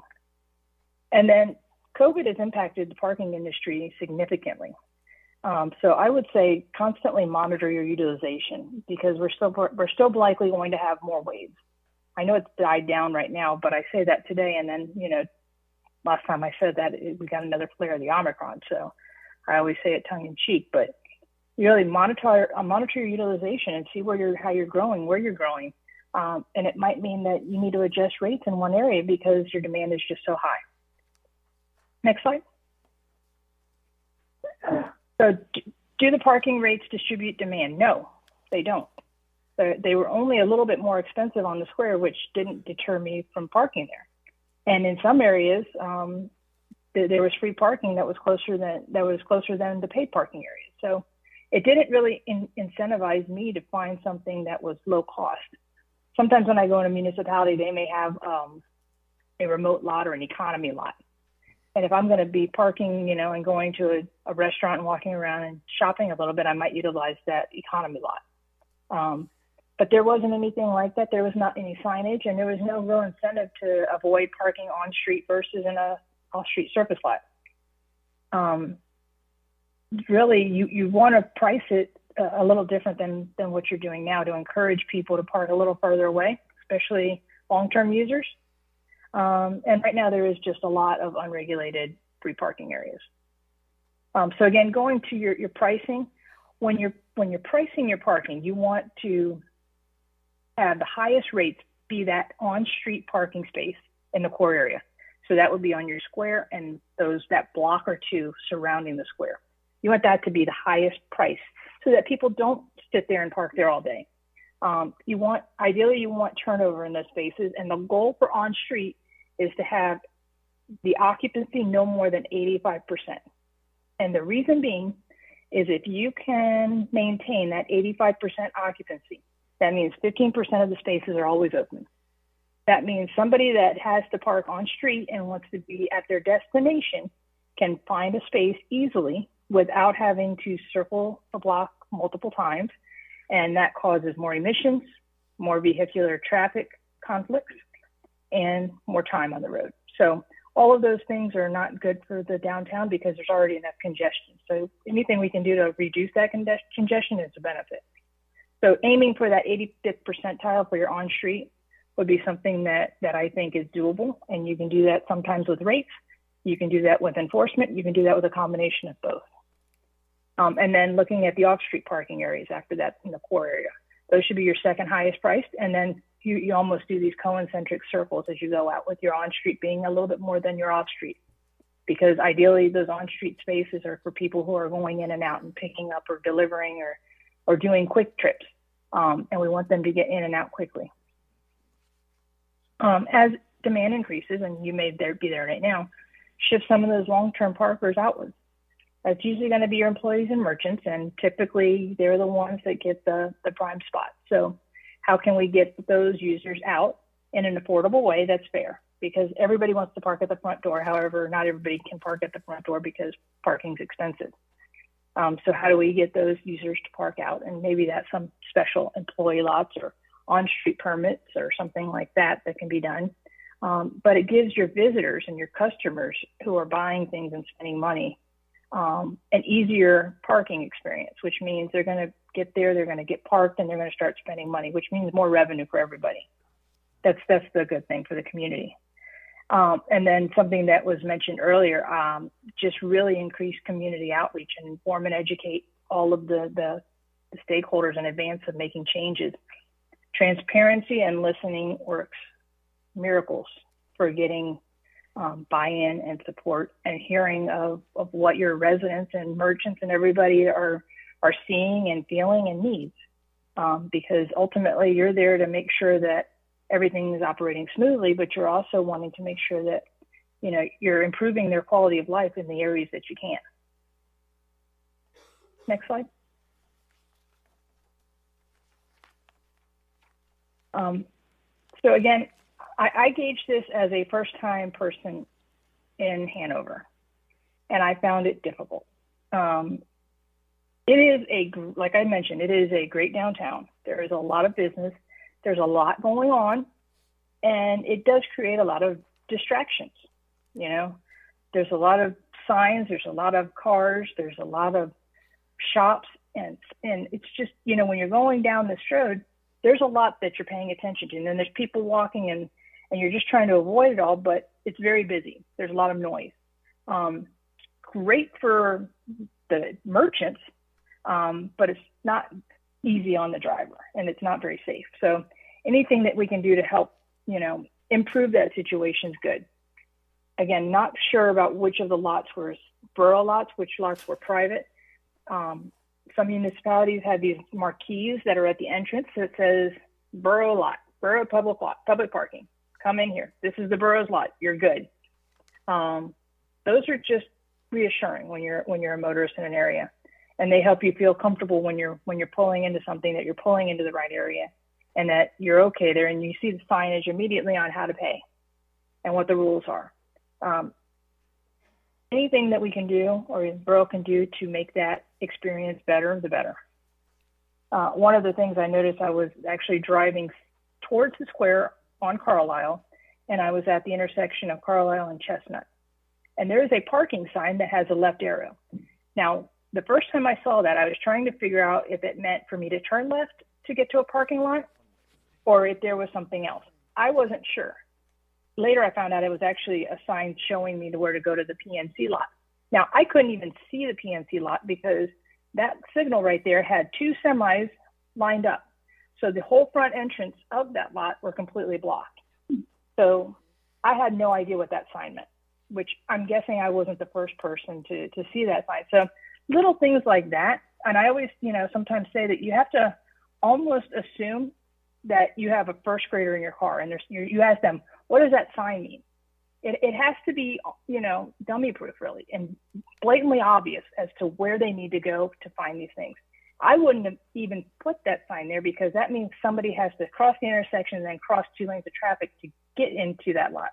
And then COVID has impacted the parking industry significantly. So I would say constantly monitor your utilization, because we're still likely going to have more waves. I know it's died down right now, but I say that today, and then, last time I said that we got another flare of the Omicron. So I always say it tongue in cheek, but you really monitor your utilization and see how you're growing, where you're growing. And it might mean that you need to adjust rates in one area because your demand is just so high. Next slide. So do the parking rates distribute demand? No, they don't. They were only a little bit more expensive on the square, which didn't deter me from parking there. And in some areas, there was free parking that was closer than the paid parking areas. So it didn't really incentivize me to find something that was low cost. Sometimes when I go in a municipality, they may have a remote lot or an economy lot. And if I'm going to be parking, and going to a restaurant and walking around and shopping a little bit, I might utilize that economy lot. But there wasn't anything like that. There was not any signage, and there was no real incentive to avoid parking on street versus in a off-street surface lot. Really, you want to price it a little different than what you're doing now to encourage people to park a little further away, especially long-term users. And right now there is just a lot of unregulated free parking areas. So again, going to your pricing, when you're pricing your parking, you want to have the highest rates be that on-street parking space in the core area. So that would be on your square and that block or two surrounding the square. You want that to be the highest price so that people don't sit there and park there all day. Ideally you want turnover in those spaces, and the goal for on-street is to have the occupancy no more than 85%. And the reason being is if you can maintain that 85% occupancy, that means 15% of the spaces are always open. That means somebody that has to park on street and wants to be at their destination can find a space easily without having to circle the block multiple times. And that causes more emissions, more vehicular traffic conflicts, and more time on the road. So all of those things are not good for the downtown because there's already enough congestion. So anything we can do to reduce that congestion is a benefit. So aiming for that 85th percentile for your on-street would be something that I think is doable. And you can do that sometimes with rates. You can do that with enforcement. You can do that with a combination of both. And then looking at the off-street parking areas after that in the core area. Those should be your second highest priced. And then you almost do these concentric circles as you go out, with your on-street being a little bit more than your off-street. Because ideally those on-street spaces are for people who are going in and out and picking up or delivering or doing quick trips. And we want them to get in and out quickly. As demand increases, and you may be there right now, shift some of those long-term parkers outwards. That's usually going to be your employees and merchants, and typically they're the ones that get the prime spot. So how can we get those users out in an affordable way that's fair? Because everybody wants to park at the front door. However, not everybody can park at the front door because parking's expensive. So how do we get those users to park out? And maybe that's some special employee lots or on-street permits or something like that can be done. But it gives your visitors and your customers who are buying things and spending money an easier parking experience, which means they're going to get there, they're going to get parked, and they're going to start spending money, which means more revenue for everybody. That's the good thing for the community. And then something that was mentioned earlier, just really increase community outreach and inform and educate all of the stakeholders in advance of making changes. Transparency and listening works miracles for getting buy-in and support and hearing of what your residents and merchants and everybody are seeing and feeling and needs. Because ultimately you're there to make sure that everything is operating smoothly, but you're also wanting to make sure that, you're improving their quality of life in the areas that you can. Next slide. So again, I gauge this as a first-time person in Hanover, and I found it difficult. It is like I mentioned, it is a great downtown. There is a lot of business. There's a lot going on, and it does create a lot of distractions. There's a lot of signs, there's a lot of cars, there's a lot of shops, and it's just, when you're going down this road, there's a lot that you're paying attention to. And then there's people walking and you're just trying to avoid it all, but it's very busy. There's a lot of noise. Great for the merchants, but it's not easy on the driver, and it's not very safe. So anything that we can do to help, improve that situation is good. Again, not sure about which of the lots were borough lots, which lots were private. Some municipalities have these marquees that are at the entrance that says borough lot, borough public lot, public parking. Come in here. This is the borough's lot. You're good. Those are just reassuring when you're a motorist in an area, and they help you feel comfortable when you're pulling into something, that you're pulling into the right area and that you're okay there, and you see the signage immediately on how to pay and what the rules are. Anything that we can do or the borough can do to make that experience better, the better. One of the things I noticed, I was actually driving towards the square on Carlisle, and I was at the intersection of Carlisle and Chestnut. And there is a parking sign that has a left arrow. Now, the first time I saw that, I was trying to figure out if it meant for me to turn left to get to a parking lot or if there was something else. I wasn't sure. Later, I found out it was actually a sign showing me where to go to the PNC lot. Now, I couldn't even see the PNC lot because that signal right there had two semis lined up. So the whole front entrance of that lot were completely blocked. So I had no idea what that sign meant, which I'm guessing I wasn't the first person to see that sign. So little things like that. And I always, sometimes say that you have to almost assume that you have a first grader in your car and you ask them, what does that sign mean? It has to be, dummy proof really, and blatantly obvious as to where they need to go to find these things. I wouldn't have even put that sign there because that means somebody has to cross the intersection and then cross 2 lanes of traffic to get into that lot,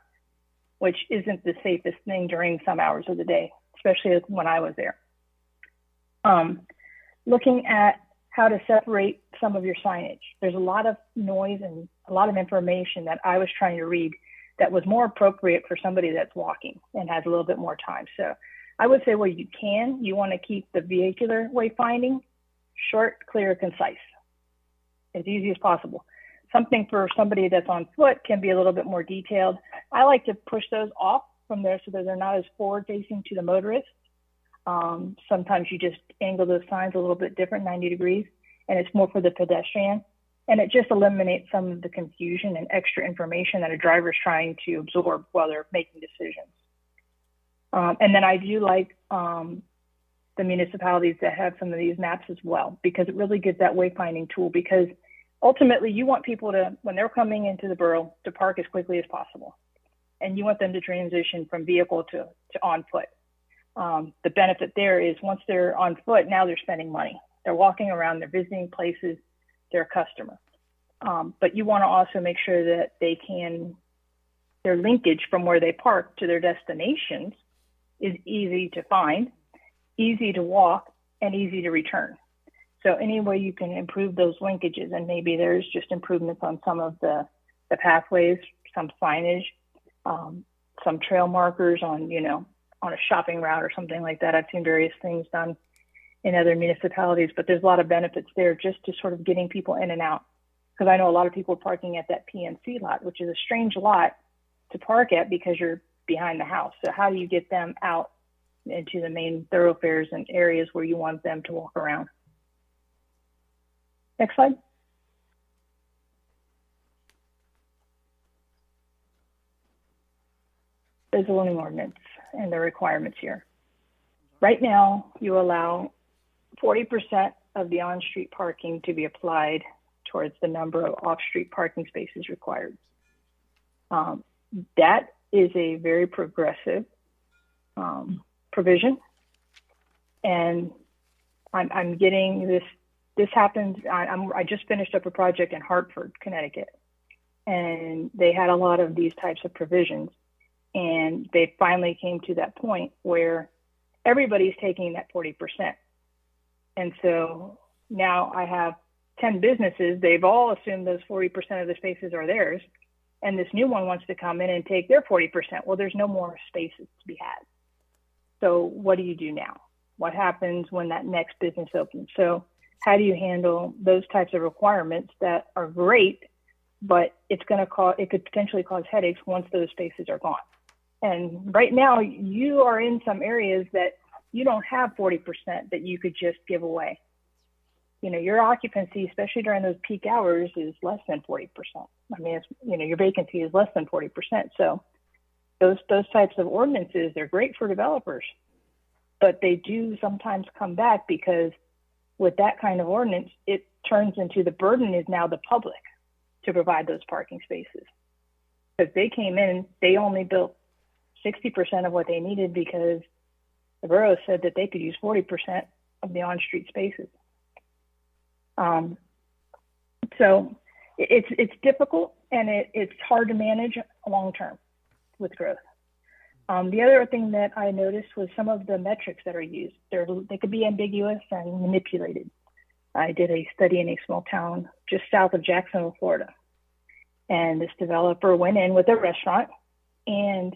which isn't the safest thing during some hours of the day, especially when I was there. Looking at how to separate some of your signage. There's a lot of noise and a lot of information that I was trying to read that was more appropriate for somebody that's walking and has a little bit more time. So I would say, well, you want to keep the vehicular wayfinding short, clear, concise, as easy as possible. Something for somebody that's on foot can be a little bit more detailed. I like to push those off from there so that they're not as forward facing to the motorist. Sometimes you just angle those signs a little bit different, 90 degrees, and it's more for the pedestrian. And it just eliminates some of the confusion and extra information that a driver's trying to absorb while they're making decisions. And then I do like the municipalities that have some of these maps as well, because it really gives that wayfinding tool, because ultimately you want people to, when they're coming into the borough, to park as quickly as possible. And you want them to transition from vehicle to on foot. The benefit there is once they're on foot, now they're spending money. They're walking around, they're visiting places, they're a customer. But you want to also make sure that their linkage from where they park to their destinations is easy to find, easy to walk, and easy to return. So any way you can improve those linkages, and maybe there's just improvements on some of the pathways, some signage, some trail markers on a shopping route or something like that. I've seen various things done in other municipalities, but there's a lot of benefits there just to sort of getting people in and out. Because I know a lot of people are parking at that PNC lot, which is a strange lot to park at because you're behind the house. So how do you get them out into the main thoroughfares and areas where you want them to walk around? Next slide. The zoning ordinance and the requirements here. Right now, you allow 40% of the on-street parking to be applied towards the number of off-street parking spaces required. That is a very progressive provision. And I'm getting this happens, I just finished up a project in Hartford, Connecticut, and they had a lot of these types of provisions. And they finally came to that point where everybody's taking that 40%. And so now I have 10 businesses, they've all assumed those 40% of the spaces are theirs. And this new one wants to come in and take their 40%. Well, there's no more spaces to be had. So what do you do now? What happens when that next business opens? So how do you handle those types of requirements that are great, but it could potentially cause headaches once those spaces are gone? And right now you are in some areas that you don't have 40% that you could just give away. Your occupancy, especially during those peak hours, is less than 40%. I mean, your vacancy is less than 40%. So those types of ordinances, they're great for developers, but they do sometimes come back because with that kind of ordinance, it turns into the burden is now the public to provide those parking spaces. Because they came in, they only built 60% of what they needed because the borough said that they could use 40% of the on-street spaces. So it's difficult and it's hard to manage long-term with growth. The other thing that I noticed was some of the metrics that are used. They could be ambiguous and manipulated. I did a study in a small town just south of Jacksonville, Florida. And this developer went in with a restaurant and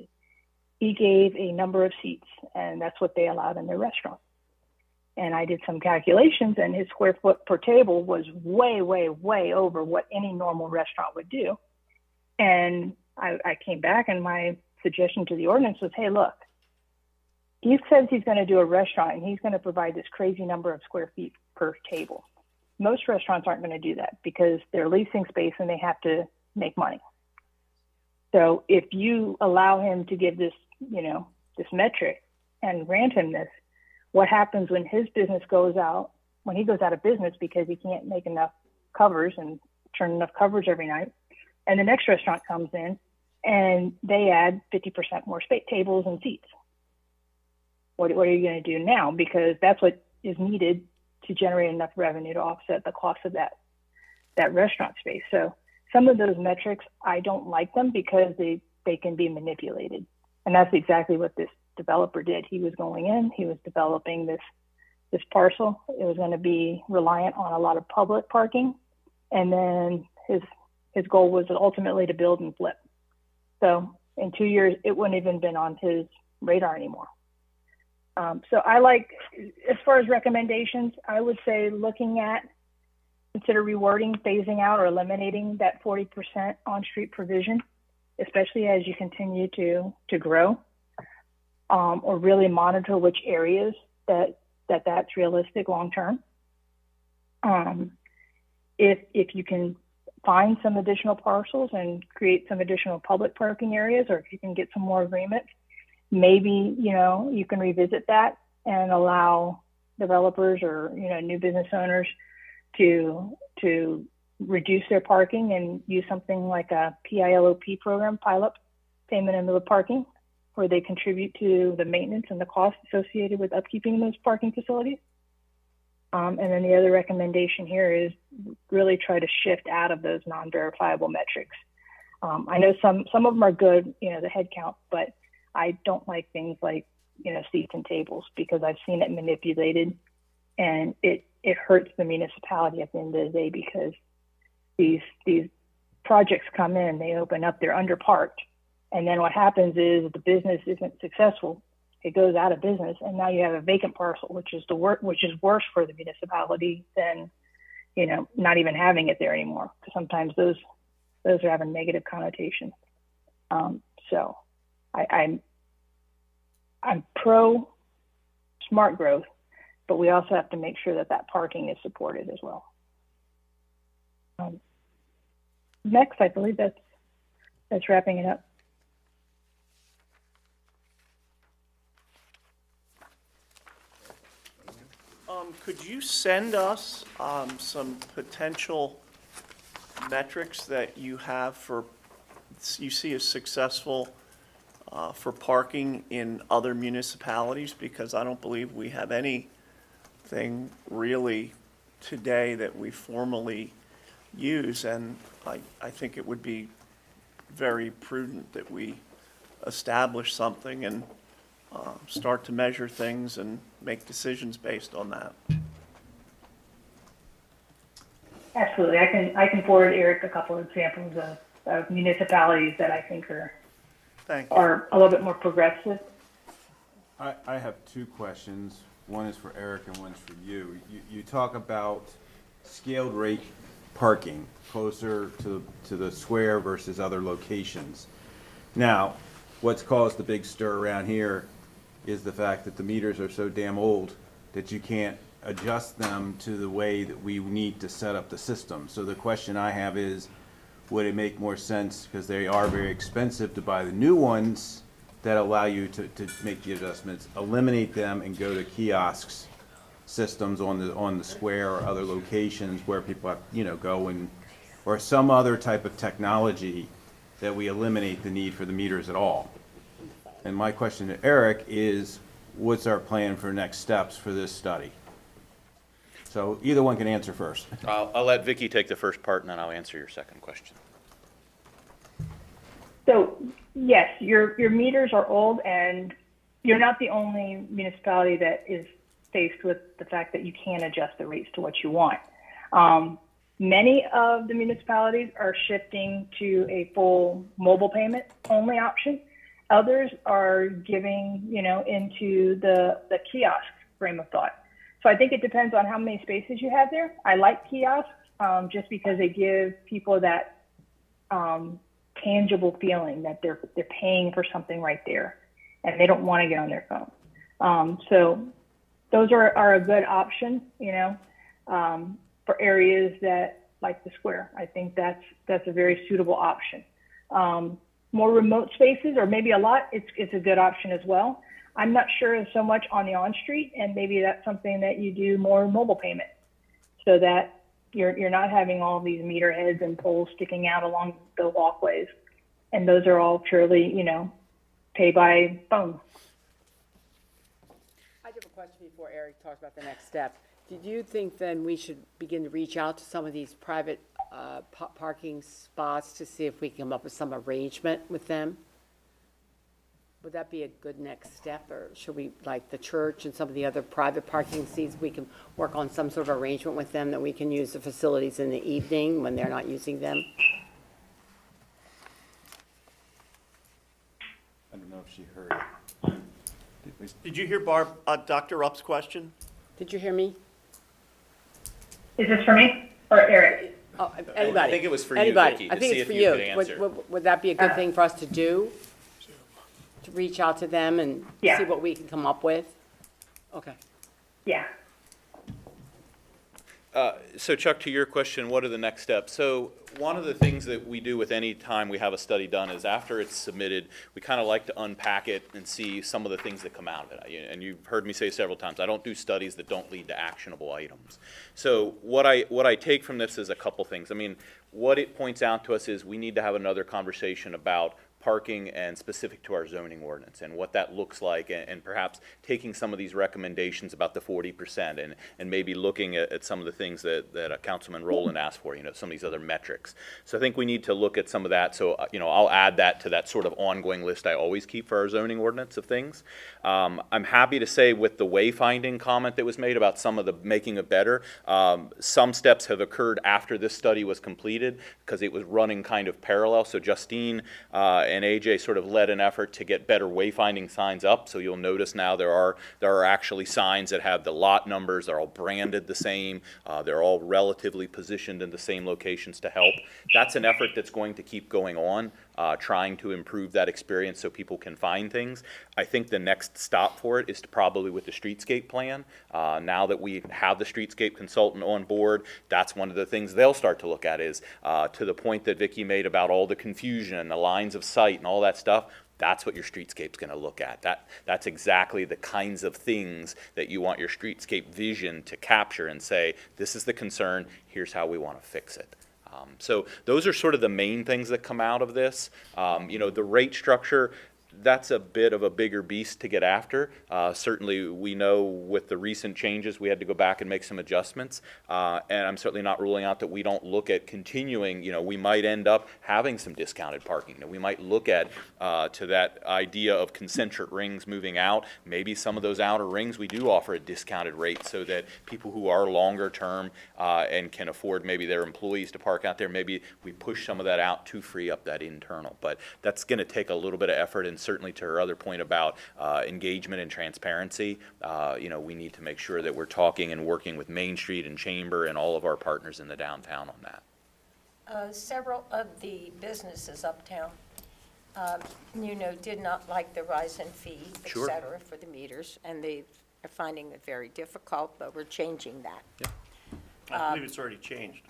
he gave a number of seats, and that's what they allowed in their restaurant. And I did some calculations, and his square foot per table was way, way, way over what any normal restaurant would do. And I came back, and my suggestion to the ordinance was, hey, look, he says he's going to do a restaurant, and he's going to provide this crazy number of square feet per table. Most restaurants aren't going to do that because they're leasing space and they have to make money. So if you allow him to give this, this metric and grant him this, what happens when his business goes out, when he goes out of business because he can't make enough covers and turn enough covers every night, and the next restaurant comes in and they add 50% more space, tables and seats. What are you going to do now? Because that's what is needed to generate enough revenue to offset the cost of that restaurant space. So some of those metrics, I don't like them because they can be manipulated. And that's exactly what this developer did. He was going in, he was developing this parcel. It was going to be reliant on a lot of public parking. And then his goal was ultimately to build and flip. So in 2 years, it wouldn't even been on his radar anymore. So I like, as far as recommendations, I would say consider rewording, phasing out, or eliminating that 40% on-street provision, especially as you continue to grow, or really monitor which areas that's realistic long-term. If you can find some additional parcels and create some additional public parking areas, or if you can get some more agreements, maybe, you can revisit that and allow developers or, new business owners to reduce their parking and use something like a PILOP program, pilot payment into the parking, where they contribute to the maintenance and the cost associated with upkeeping those parking facilities. And then the other recommendation here is really try to shift out of those non-verifiable metrics. I know some of them are good, the head count, but I don't like things like, seats and tables, because I've seen it manipulated, and it hurts the municipality at the end of the day, because these projects come in, they open up, they're underparked. And then what happens is the business isn't successful. It goes out of business, and now you have a vacant parcel, which is worse for the municipality than, not even having it there anymore. Because sometimes those are having negative connotation. So I'm pro smart growth, but we also have to make sure that parking is supported as well. Next, I believe that's wrapping it up. Could you send us some potential metrics that you have you see as successful for parking in other municipalities? Because I don't believe we have anything really today that we formally use, and I think it would be very prudent that we establish something and start to measure things and make decisions based on that. Absolutely. I can forward Eric a couple of examples of municipalities that I think are a little bit more progressive. I have two questions. One is for Eric and one's for you. You talk about scaled rate parking closer to the square versus other locations. Now, what's caused the big stir around here is the fact that the meters are so damn old that you can't adjust them to the way that we need to set up the system. So the question I have is, would it make more sense, because they are very expensive, to buy the new ones that allow you to make the adjustments, eliminate them and go to kiosks systems on the square or other locations where people have, go and, or some other type of technology that we eliminate the need for the meters at all? And my question to Eric is, what's our plan for next steps for this study? So either one can answer first. I'll let Vicki take the first part, and then I'll answer your second question. So yes, your meters are old, and you're not the only municipality that is faced with the fact that you can't adjust the rates to what you want. Many of the municipalities are shifting to a full mobile payment only option. Others are giving, into the kiosk frame of thought. So I think it depends on how many spaces you have there. I like kiosks just because they give people that tangible feeling that they're paying for something right there and they don't want to get on their phone. So those are a good option, for areas that like the square. I think that's a very suitable option. More remote spaces, or maybe a lot, it's a good option as well. I'm not sure so much on the on-street, and maybe that's something that you do more mobile payment, so that you're not having all these meter heads and poles sticking out along the walkways, and those are all purely, pay by phone. I do have a question before Eric talks about the next step. Did you think then we should begin to reach out to some of these private parking spots to see if we can come up with some arrangement with them? Would that be a good next step, or should we, like the church and some of the other private parking seats, we can work on some sort of arrangement with them that we can use the facilities in the evening when they're not using them? I don't know if she heard it. Did you hear Dr. Rupp's question? Did you hear me? Is this for me or Eric? Oh, anybody. I think it was for you, Anybody. Vicki, I to think see it's if for you you. could answer. Would that be a good thing for us to do? To reach out to them and Yeah. see what we can come up with? Okay. Yeah. So Chuck, to your question, what are the next steps? So one of the things that we do with any time we have a study done is after it's submitted, we kind of like to unpack it and see some of the things that come out of it. And you've heard me say several times, I don't do studies that don't lead to actionable items. So what I take from this is a couple things. I mean, what it points out to us is we need to have another conversation about parking and specific to our zoning ordinance and what that looks like, and perhaps taking some of these recommendations about the 40% and maybe looking at some of the things that Councilman Rowland asked for, some of these other metrics. So I think we need to look at some of that. So, I'll add that to that sort of ongoing list I always keep for our zoning ordinance of things. I'm happy to say with the wayfinding comment that was made about some of the making it better, some steps have occurred after this study was completed because it was running kind of parallel. So Justine and AJ sort of led an effort to get better wayfinding signs up. So you'll notice now there are actually signs that have the lot numbers. They're all branded the same. They're all relatively positioned in the same locations to help. That's an effort that's going to keep going on, trying to improve that experience so people can find things. I think the next stop for it is to probably with the streetscape plan. Now that we have the streetscape consultant on board, that's one of the things they'll start to look at is to the point that Vicki made about all the confusion and the lines of sight and all that stuff. That's what your streetscape's going to look at. That's exactly the kinds of things that you want your streetscape vision to capture and say, this is the concern, here's how we want to fix it. So those are sort of the main things that come out of this. The rate structure, that's a bit of a bigger beast to get after. Certainly, we know with the recent changes, we had to go back and make some adjustments. And I'm certainly not ruling out that we don't look at continuing. We might end up having some discounted parking. We might look at to that idea of concentric rings moving out. Maybe some of those outer rings, we do offer a discounted rate so that people who are longer term and can afford maybe their employees to park out there, maybe we push some of that out to free up that internal. But that's going to take a little bit of effort, and certainly to her other point about engagement and transparency, we need to make sure that we're talking and working with Main Street and Chamber and all of our partners in the downtown on that. Several of the businesses uptown, did not like the rise in fee, et Sure. cetera, for the meters, and they are finding it very difficult, but we're changing that. Yeah. I believe it's already changed.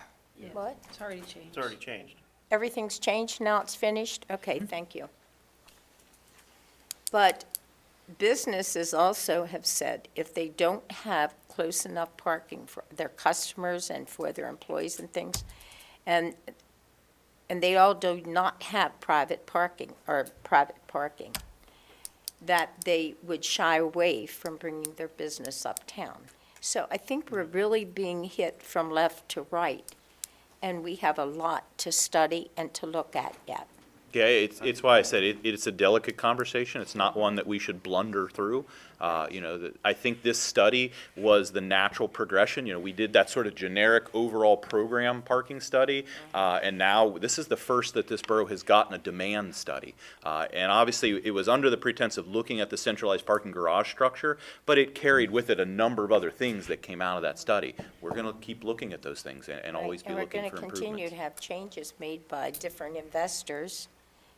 What? It's already changed. It's already changed. Everything's changed, now it's finished? Okay, thank you. But businesses also have said if they don't have close enough parking for their customers and for their employees and things, and they all do not have private parking, that they would shy away from bringing their business uptown. So I think we're really being hit from left to right, and we have a lot to study and to look at yet. Yeah, it's why I said it's a delicate conversation. It's not one that we should blunder through. I think this study was the natural progression. We did that sort of generic overall program parking study, and now this is the first that this borough has gotten a demand study. And obviously, it was under the pretense of looking at the centralized parking garage structure, but it carried with it a number of other things that came out of that study. We're going to keep looking at those things and always be looking for And we're going to continue to have changes made by different investors,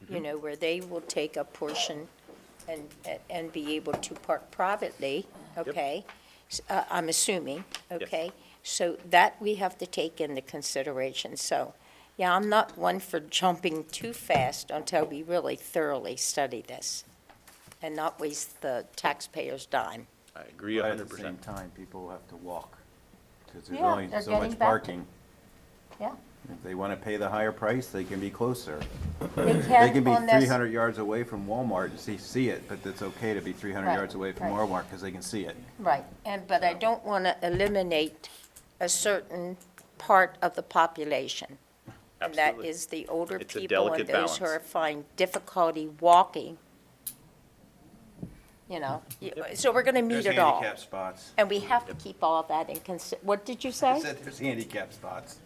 where they will take a portion and be able to park privately, okay? I'm assuming, okay? So that we have to take into consideration. So, yeah, I'm not one for jumping too fast until we really thoroughly study this and not waste the taxpayers' dime. I agree But at the 100%. same time, people will have to walk, because there's Yeah, only they're so getting much back to- parking. Yeah. If they want to pay the higher price, they can be closer. They They can be on this- 300 yards away from Walmart and see it, but it's okay to be 300 Right, yards away from right. Walmart because they can see it. Right, but I don't want to eliminate a certain part of the population. And that Absolutely. is the older It's a people and delicate those who balance. are find difficulty walking. So we're going to meet There's it all. handicap spots. And we have to keep all of that in what did you I say? said there's handicap spots.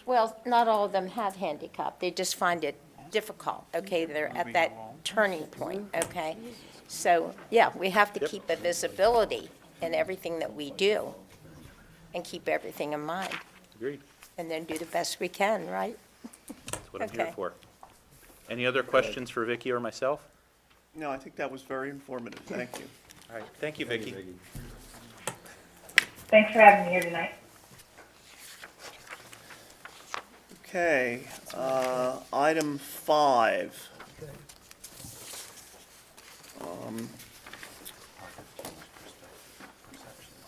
Well, not all of them have handicap, they just find it difficult, okay? They're at that turning point, okay? So, yeah, we have to keep a visibility in everything that we do and keep everything in mind, Agreed. and then do the best we can, right? That's what I'm here Okay. for. Any other questions for Vicky or myself? No, I think that was very informative. Thank you. All right, thank you, Vicky. Thanks for having me here tonight. Okay, item 5.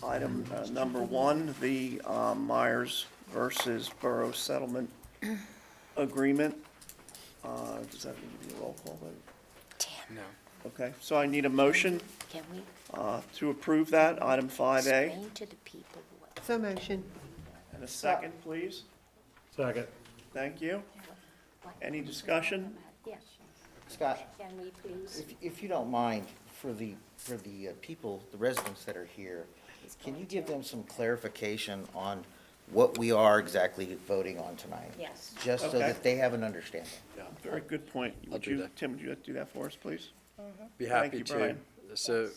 Item number 1, the Myers versus Borough Settlement Agreement. Does that need to be a roll call vote? No. Okay, so I need a motion Can we to approve that, item 5A. explain to the people what? So motion. And a second, please. Second. Thank you. Any discussion? Yes. Scott, Can we please? if you don't mind, for the people, the residents that are here, can you give them some clarification on what we are exactly voting on tonight? Yes. Just so Okay. that they have an understanding. Yeah, very good point. I'll Would do you, that. Tim, would you do that for us, please? Be Thank happy you, to. Brian. So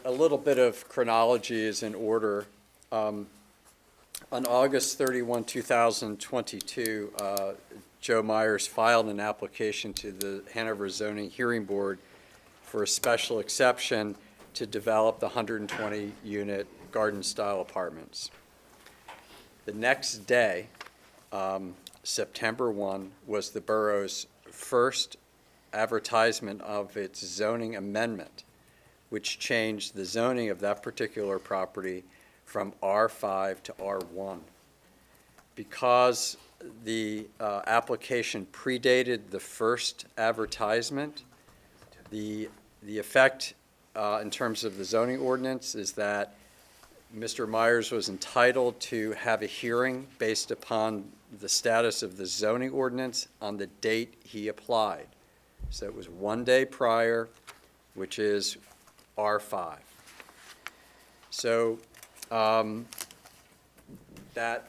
a little bit of chronology is in order. On August 31, 2022, Joe Myers filed an application to the Hanover Zoning Hearing Board for a special exception to develop the 120-unit garden-style apartments. The next day, September 1, was the borough's first advertisement of its zoning amendment, which changed the zoning of that particular property from R5 to R1. Because the application predated the first advertisement, the effect in terms of the zoning ordinance is that Mr. Myers was entitled to have a hearing based upon the status of the zoning ordinance on the date he applied. So it was 1 day prior, which is R5. So that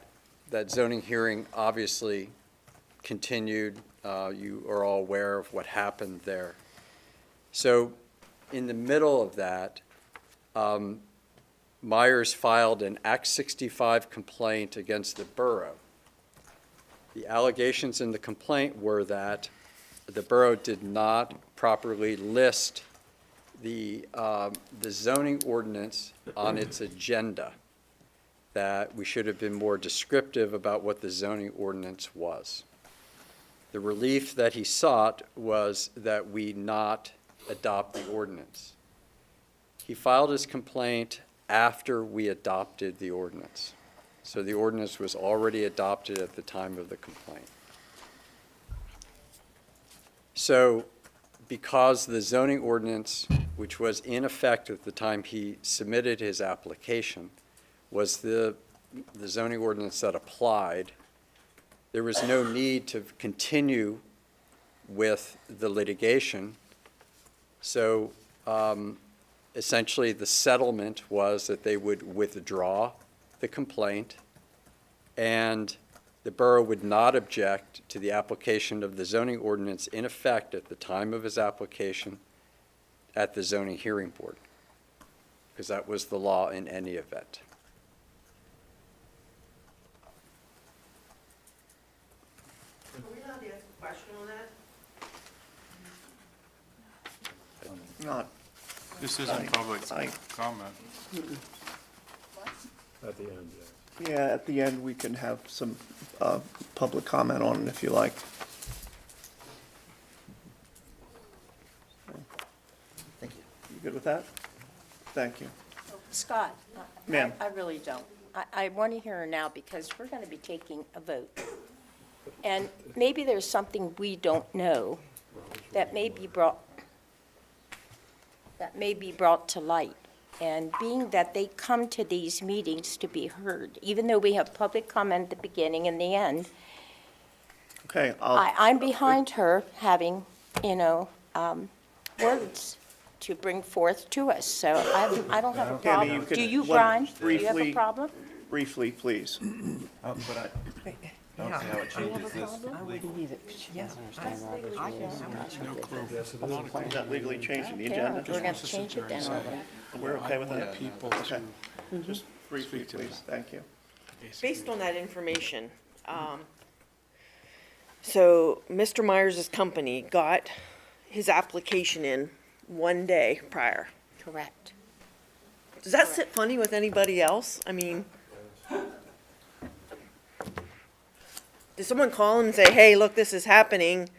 zoning hearing obviously continued. You are all aware of what happened there. So in the middle of that, Myers filed an Act 65 complaint against the borough. The allegations in the complaint were that the borough did not properly list the zoning ordinance on its agenda, that we should have been more descriptive about what the zoning ordinance was. The relief that he sought was that we not adopt the ordinance. He filed his complaint after we adopted the ordinance. So the ordinance was already adopted at the time of the complaint. So because the zoning ordinance, which was in effect at the time he submitted his application, was the zoning ordinance that applied, there was no need to continue with the litigation. So essentially, the settlement was that they would withdraw the complaint, and the borough would not object to the application of the zoning ordinance in effect at the time of his application at the zoning hearing board, because that was the law in any event. Are we allowed to ask a question on that? Not, This isn't public comment. yeah, at the end, we can have some public comment on it if you like. Thank you. You good with that? Thank you. Scott? Ma'am. I really don't. I want to hear her now because we're going to be taking a vote. And maybe there's something we don't know that may be brought to light. And being that they come to these meetings to be heard, even though we have public comment at the beginning and the end, Okay, I'm behind her having, words to bring forth to us. So I don't have a Tammy, you problem. could- Do you, what- Brian? Do you have a briefly- problem? briefly, please. But I don't see how it changes this. Is that legally changing the agenda? We're going to change it then, aren't we? We're okay with that? Okay. Just briefly, please. Thank you. Based on that information, so Mr. Myers' company got his application in one day prior. Correct. Does that sit funny with anybody else? I mean, did someone call and say, hey, look, this is happening,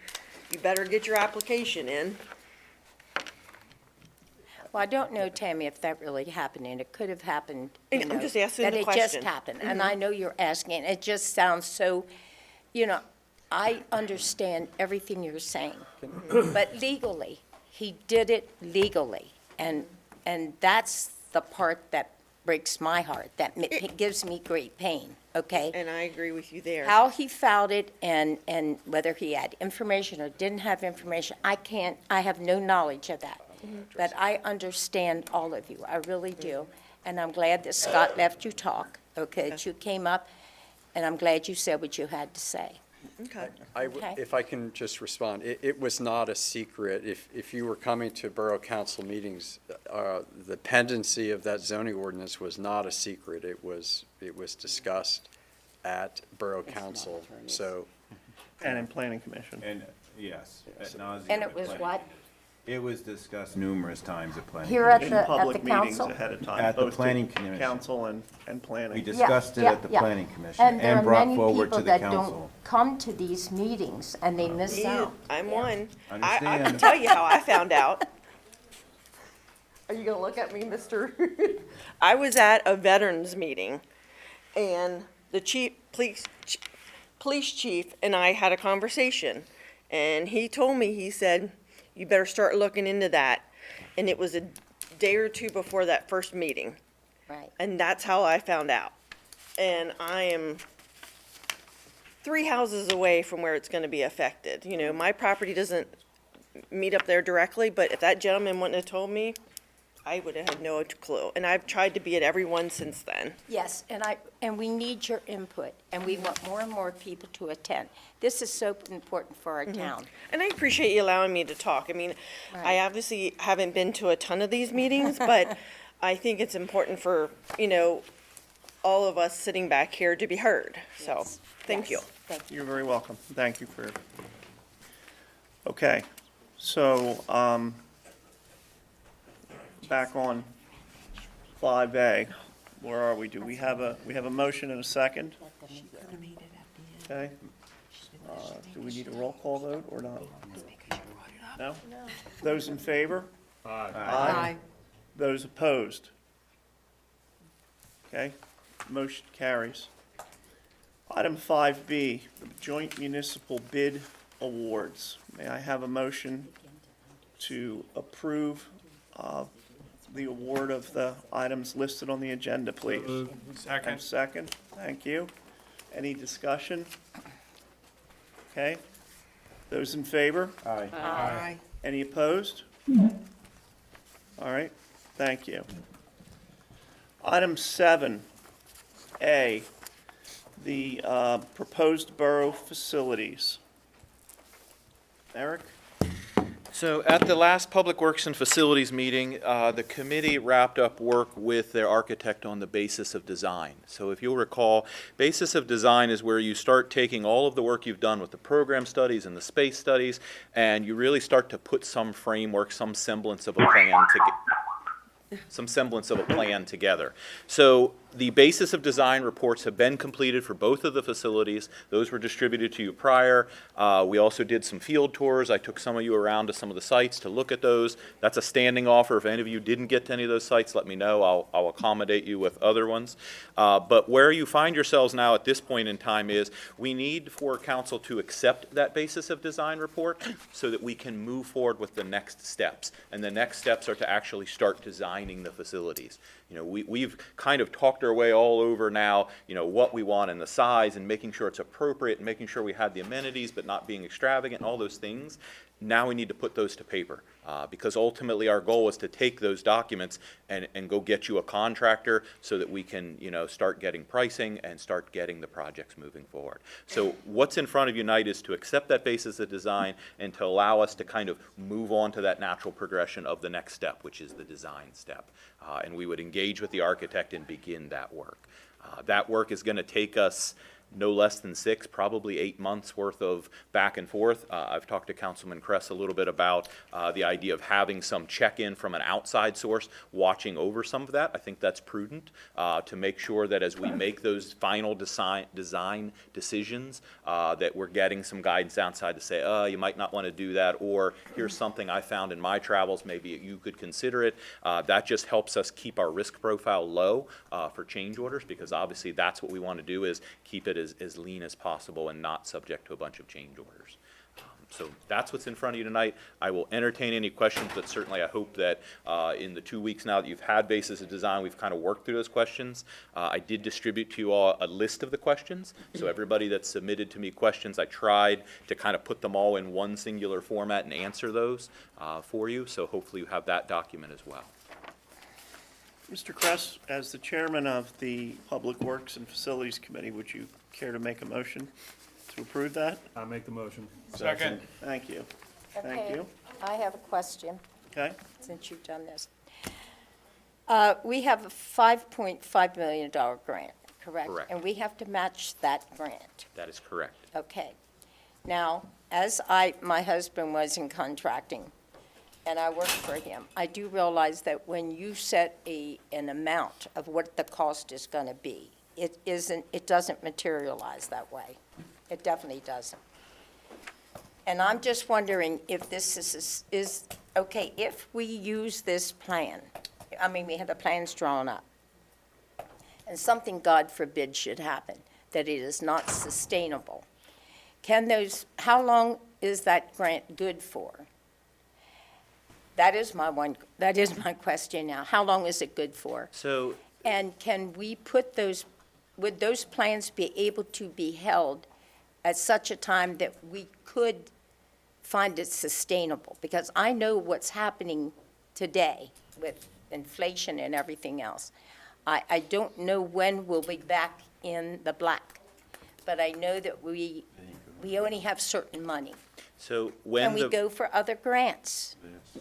you better get your application in? Well, I don't know, Tammy, if that really happened, and it could have happened, And I'm just asking the that it question. just happened. And I know you're asking, it just sounds so, I understand everything you're saying. But legally, he did it legally. And that's the part that breaks my heart, that gives me great pain, okay? And I agree with you there. How he filed it and whether he had information or didn't have information, I have no knowledge of that. But I understand all of you, I really do. And I'm glad that Scott left you talk, okay, that you came up, and I'm glad you said what you had to say. Okay. Okay. If I can just respond, it was not a secret. If you were coming to Borough Council meetings, the pendency of that zoning ordinance was not a secret. It was discussed at Borough Council, so. And in Planning Commission. And, yes, ad nauseam And at it was planning. what? It was discussed numerous times at planning. Here at In the public meetings council? ahead of time. At the both to planning commission. Council and We planning. discussed it Yeah, at the yeah. planning commission there and are brought many forward to people the that council. don't come to these meetings, and they miss out. I'm one. I can Understand. tell you how I found out. Are you gonna look at me, mister? I was at a veterans meeting, and the police chief and I had a conversation. And he told me, he said, you better start looking into that. And it was a day or two before that first meeting. Right. And that's how I found out. And I am 3 houses away from where it's gonna be affected. My property doesn't meet up there directly, but if that gentleman wouldn't have told me, I would have had no clue. And I've tried to be at every one since then. Yes, and we need your input, and we want more and more people to attend. This is so important for our town. And I appreciate you allowing me to talk. I mean, I Right. obviously haven't been to a ton of these meetings, but I think it's important for, all of us sitting back here to be heard. So, Yes. thank you. Yes, Thank you. You're very welcome. Thank you for, okay, so, back on 5A, where are we? Do we have a motion and a second? Okay. Do we need a roll call vote or not? No? Those in favor? Aye. Those opposed? Okay, motion carries. Item 5B, the Joint Municipal Bid Awards. May I have a motion to approve the award of the items listed on the agenda, please? Second. Second, thank you. Any discussion? Okay. Those in favor? Aye. Any opposed? All right, thank you. Item 7A, the proposed borough facilities. Eric? So at the last Public Works and Facilities meeting, the committee wrapped up work with their architect on the basis of design. So if you'll recall, basis of design is where you start taking all of the work you've done with the program studies and the space studies, and you really start to put some framework, some semblance of a plan together. So the basis of design reports have been completed for both of the facilities. Those were distributed to you prior. We also did some field tours. I took some of you around to some of the sites to look at those. That's a standing offer. If any of you didn't get to any of those sites, let me know. I'll accommodate you with other ones. But where you find yourselves now at this point in time is we need for council to accept that basis of design report so that we can move forward with the next steps. And the next steps are to actually start designing the facilities. You know, we've kind of talked our way all over now, you know, what we want and the size and making sure it's appropriate and making sure we had the amenities but not being extravagant and all those things. Now we need to put those to paper because ultimately our goal is to take those documents and go get you a contractor so that we can, you know, start getting pricing and start getting the projects moving forward. So what's in front of you tonight is to accept that basis of design and to allow us to kind of move on to that natural progression of the next step, which is the design step. And we would engage with the architect and begin that work. That work is going to take us no less than 6, probably 8 months worth of back and forth. I've talked to Councilman Kress a little bit about the idea of having some check-in from an outside source watching over some of that. I think that's prudent to make sure that as we make those final design decisions that we're getting some guidance outside to say, you might not want to do that, or here's something I found in my travels, maybe you could consider it. That just helps us keep our risk profile low for change orders, because obviously that's what we want to do, is keep it as lean as possible and not subject to a bunch of change orders. So that's what's in front of you tonight. I will entertain any questions, but certainly I hope that in the 2 weeks now that you've had basis of design, we've kind of worked through those questions. I did distribute to you all a list of the questions. So everybody that submitted to me questions, I tried to kind of put them all in one singular format and answer those for you. So hopefully you have that document as well. Mr. Kress, as the chairman of the Public Works and Facilities Committee, would you care to make a motion to approve that? I make the motion. Second. Thank you. Thank Okay, you. I have a question, Okay. since you've done this. We have a $5.5 million grant, correct? Correct. And we have to match that grant. That is correct. Okay. Now, as my husband was in contracting, and I worked for him, I do realize that when you set an amount of what the cost is going to be, it doesn't materialize that way. It definitely doesn't. And I'm just wondering if this is okay, if we use this plan, I mean, we have the plans drawn up, and something, God forbid, should happen, that it is not sustainable, how long is that grant good for? That is my question now. How long is it good for? So And can we put would those plans be able to be held at such a time that we could find it sustainable? Because I know what's happening today with inflation and everything else. I don't know when we'll be back in the black, but I know that we only have certain money. So when Can we go for other grants?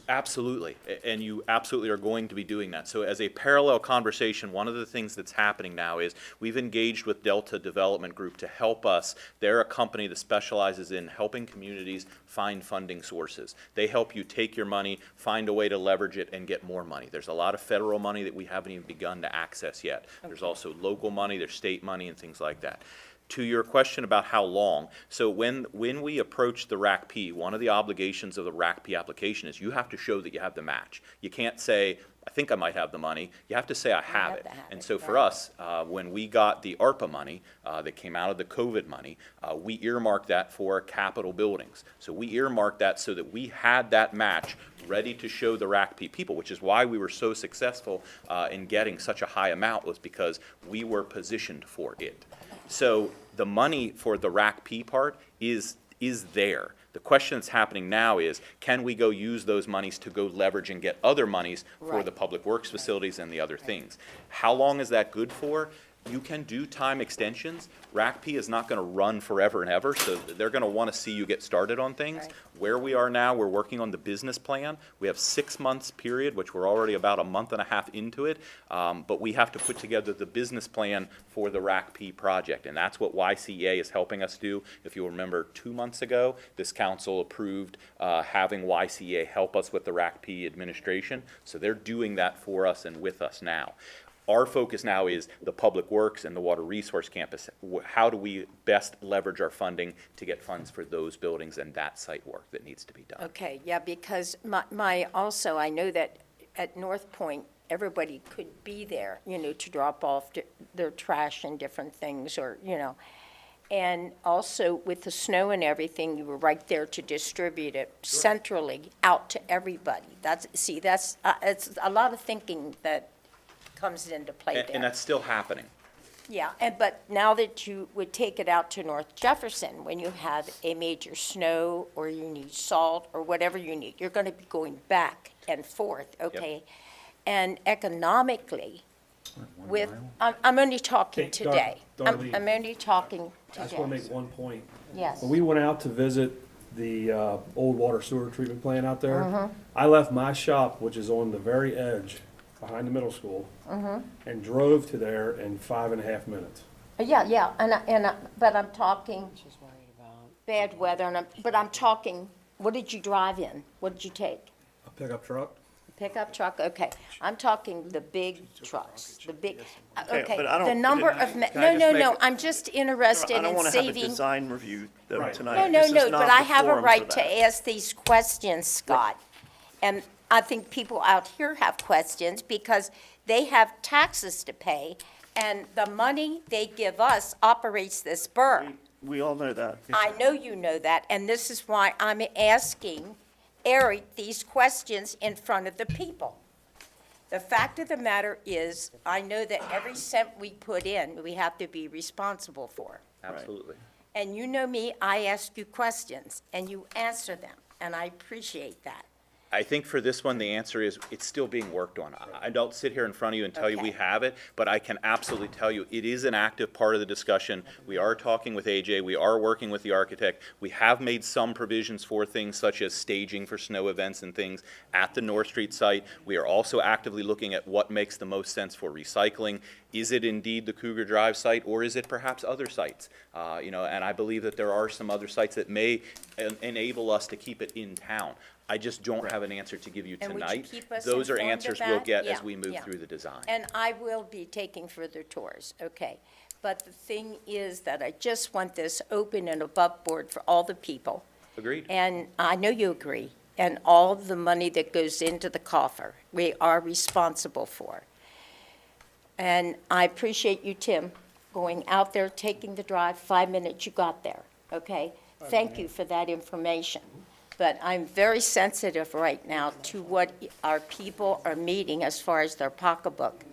Absolutely, and you absolutely are going to be doing that. So as a parallel conversation, one of the things that's happening now is we've engaged with Delta Development Group to help us. They're a company that specializes in helping communities find funding sources. They help you take your money, find a way to leverage it, and get more money. There's a lot of federal money that we haven't even begun to access yet. Okay. There's also local money, there's state money, and things like that. To your question about how long, so when we approach the RACP, one of the obligations of the RACP application is you have to show that you have the match. You can't say, I think I might have the money. You have to say, I have it. And so for us, when we got the ARPA money that came out of the COVID money, we earmarked that for capital buildings. So we earmarked that so that we had that match ready to show the RACP people, which is why we were so successful in getting such a high amount, was because we were positioned for it. So the money for the RACP part is is there. The question that's happening now is, can we go use those monies to go leverage and get other monies for the public works facilities and the other things? How long is that good for? You can do time extensions. RACP is not going to run forever and ever, so they're going to want to see you get started on things. Right. Where we are now, we're working on the business plan. We have 6 months period, which we're already about a month and a half into it, but we have to put together the business plan for the RACP project, and that's what YCEA is helping us do. If you'll remember, 2 months ago, this council approved having YCEA help us with the RACP administration, so they're doing that for us and with us now. Our focus now is the Public Works and the Water Resource Campus. How do we best leverage our funding to get funds for those buildings and that site work that needs to be done? Okay, yeah, because also, I know that at North Point, everybody could be there, to drop off their trash and different things, or, And also, with the snow and everything, you were right there to distribute it centrally out to everybody. It's a lot of thinking that comes into play there. And that's still happening. Yeah, but now that you would take it out to North Jefferson, when you have a major snow, or you need salt, or whatever you need, you're going to be going back and forth, okay? Yep. And economically, I'm only talking Hey, today. Darlene. I'm only talking I just want to today. make one point. Yes. When we went out to visit the old water sewer treatment plant out there, Mhm. I left my shop, which is on the very edge behind the middle school, and drove to there in 5.5 minutes. Yeah, but I'm talking bad weather, but I'm talking, what did you drive in? What did you take? A pickup truck? Pickup truck, okay. I'm talking the big trucks, the big, okay. but I don't- The number of, can I just make no, a- I'm just interested I don't in want to have a saving. design review though Right. tonight. No, This is but not I the have a forum for right that. to ask these questions, Scott. And I think people out here have questions because they have taxes to pay, and the money they give us operates this borough. We all know that. I know you know that, and this is why I'm asking Eric these questions in front of the people. The fact of the matter is, I know that every cent we put in, we have to be responsible for. Absolutely. And you know me, I ask you questions, and you answer them, and I appreciate that. I think for this one, the answer is it's still being worked on. I don't sit here in front of you and tell you we Okay. have it, but I can absolutely tell you it is an active part of the discussion. We are talking with AJ, we are working with the architect. We have made some provisions for things such as staging for snow events and things at the North Street site. We are also actively looking at what makes the most sense for recycling. Is it indeed the Cougar Drive site, or is it perhaps other sites? And I believe that there are some other sites that may enable us to keep it in town. I just don't have an answer to give you And would you tonight. keep us Those are informed of answers we'll that? get Yeah, as we move yeah. through the design. And I will be taking further tours, okay? But the thing is that I just want this open and above board for all the people. Agreed. And I know you agree. And all the money that goes into the coffer, we are responsible for. And I appreciate you, Tim, going out there, taking the drive, 5 minutes you got there, okay? Thank you for that information. But I'm very sensitive right now to what our people are meeting as far as their pocketbook.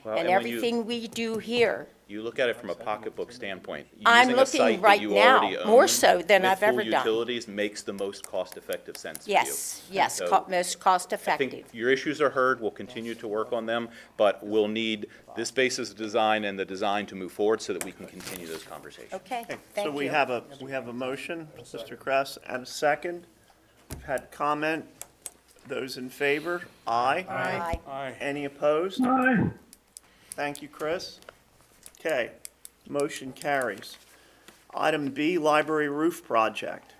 Well, And when you- everything we do here, You look at it from a pocketbook standpoint. I'm Using a looking site that right you now, already own more so than with I've ever full done. utilities makes the most cost-effective sense for you. yes, So most cost I effective. think your issues are heard, we'll continue to work on them, but we'll need this basis of design and the design to move forward so that we can continue those conversations. Okay, Okay, thank so we you. have a motion, Mr. Kress, and a second. We've had comment. Those in favor? Aye. Aye. Aye. Any opposed? Aye. Thank you, Chris. Okay, motion carries. Item B, library roof project.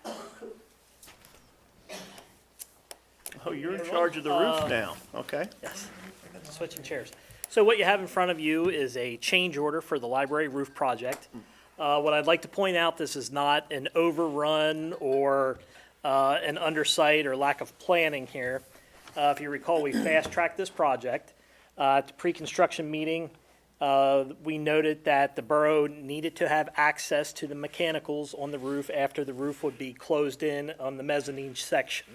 Oh, you're in charge of the roof now, okay? Yes, switching chairs. So what you have in front of you is a change order for the library roof project. What I'd like to point out, this is not an overrun or an undersight or lack of planning here. If you recall, we fast-tracked this project. At the pre-construction meeting, we noted that the borough needed to have access to the mechanicals on the roof after the roof would be closed in on the mezzanine section.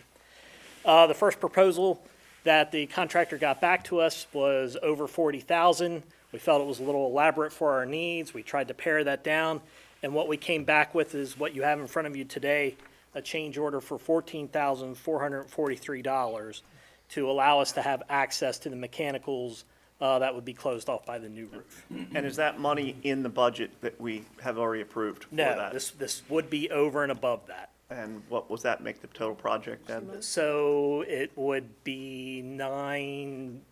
The first proposal that the contractor got back to us was over $40,000. We felt it was a little elaborate for our needs. We tried to pare that down, And what we came back with is what you have in front of you today, a change order for $14,443 to allow us to have access to the mechanicals that would be closed off by the new roof. And is that money in the budget that we have already approved for No, that? this would be over and above that. And what was that make the total project then? So it would be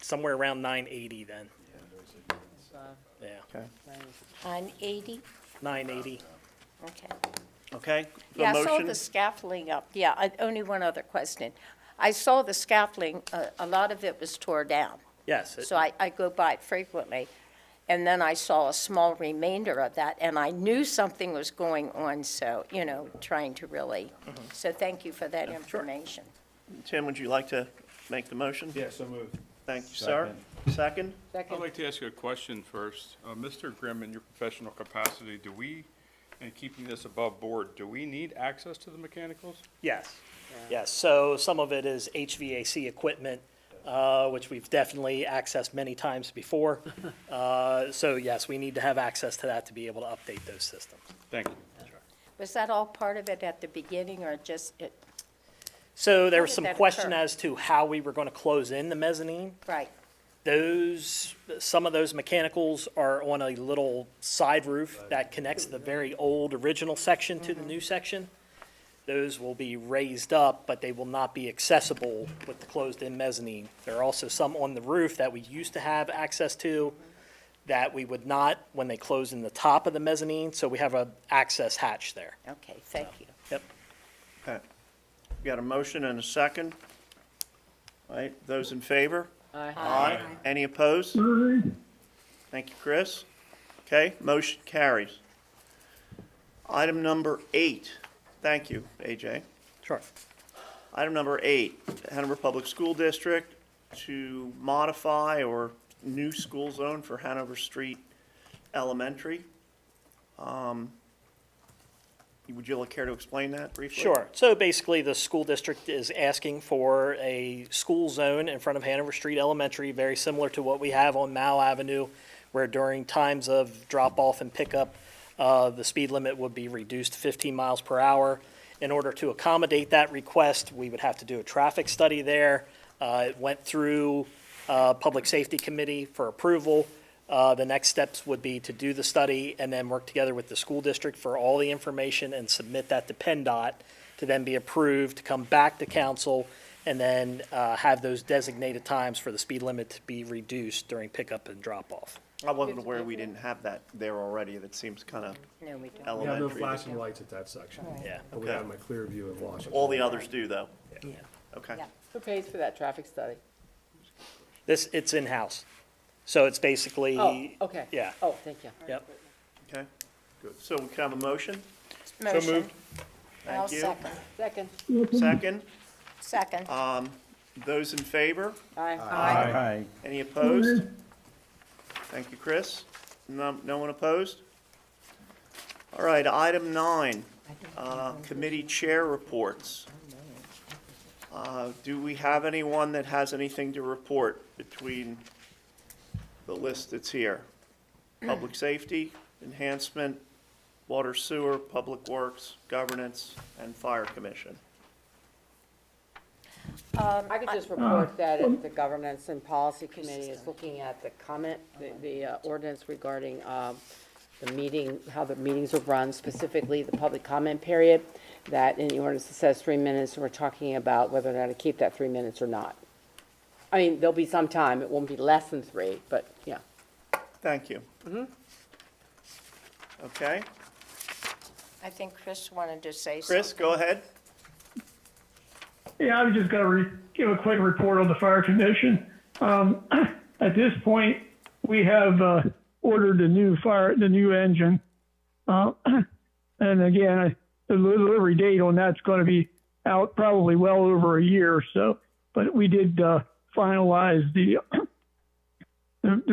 somewhere around 980 then. Yeah, Okay. 980? 980. Okay. Okay? The Yeah, I saw motion? the scaffolding up. Yeah, only one other question. I saw the scaffolding, a lot of it was tore down. Yes. So I go by it frequently. And then I saw a small remainder of that, and I knew something was going on, so, trying to really, so thank you for that information. Tim, would you like to make the motion? Yeah, so moved. Thank you, sir. Second? I'd like to ask you a question first. Mr. Grimm, in your professional capacity, and keeping this above board, do we need access to the mechanicals? Yes, yes. So some of it is HVAC equipment, which we've definitely accessed many times before. So yes, we need to have access to that to be able to update those systems. Thank you. Was that all part of it at the beginning, or just it? So there How was did some that question occur? as to how we were going to close in the mezzanine. Right. Some of those mechanicals are on a little side roof that connects the very old original section to the new section. Those will be raised up, but they will not be accessible with the closed-in mezzanine. There are also some on the roof that we used to have access to that we would not when they close in the top of the mezzanine, so we have a access hatch there. Okay, thank you. Yep. Okay. We got a motion and a second. All right, those in favor? Aye. Any opposed? Thank you, Chris. Okay, motion carries. Item number 8. Thank you, AJ. Sure. Item number 8, Hanover Public School District to modify or new school zone for Hanover Street Elementary. Would you care to explain that briefly? Sure. So basically, the school district is asking for a school zone in front of Hanover Street Elementary, very similar to what we have on Moul Avenue, where during times of drop-off and pickup, the speed limit would be reduced to 15 miles per hour. In order to accommodate that request, we would have to do a traffic study there. It went through Public Safety Committee for approval. The next steps would be to do the study and then work together with the school district for all the information and submit that to PennDOT to then be approved, to come back to council, and then have those designated times for the speed limit to be reduced during pickup and drop-off. I wasn't aware we didn't have that there already. That seems kind of No, we don't. We have no elementary. flashing lights at that section. Yeah. But we Okay. have my clear view of Washington. All the others do, though? Yeah. Okay. Yeah. Who pays for that traffic study? It's in-house. So it's basically. Oh, okay. Yeah. Oh, thank you. Yep. Okay, good. So we can have a motion? Motion. moved. I'll Thank you. second. Second. Second? Second. Those in favor? Aye. Aye. Any opposed? Thank you, Chris. No one opposed? All right, item 9, committee chair reports. Do we have anyone that has anything to report between the list that's here? Public safety, enhancement, water sewer, public works, governance, and fire commission. I could just report that the Governance and Policy Committee is looking at the comment, the ordinance regarding the meeting, how the meetings are run, specifically the public comment period, that in the ordinance it says 3 minutes, and we're talking about whether or not to keep that 3 minutes or not. I mean, there'll be some time, it won't be less than 3, but, yeah. Thank you. Okay, I think Chris wanted to say something. Chris, go ahead. Yeah, I was just going to give a quick report on the fire commission. At this point, we have ordered the new engine. And again, the delivery date on that's going to be out probably well over a year. So, but we did finalize the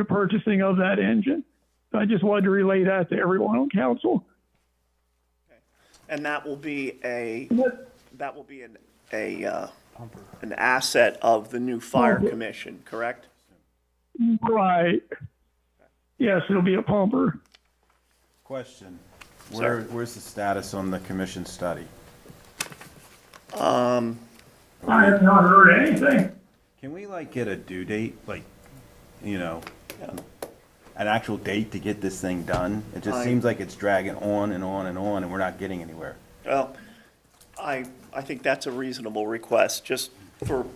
purchasing of that engine. So I just wanted to relay that to everyone on council. And that will be an asset of the new fire commission, correct? Right. Yes, it'll be a pumper. Question. Where's the status on the commission study? I have not heard anything. Can we like get a due date, like, you know, an actual date to get this thing done? It just seems like it's dragging on and on and on, and we're not getting anywhere. Well, I think that's a reasonable request, just for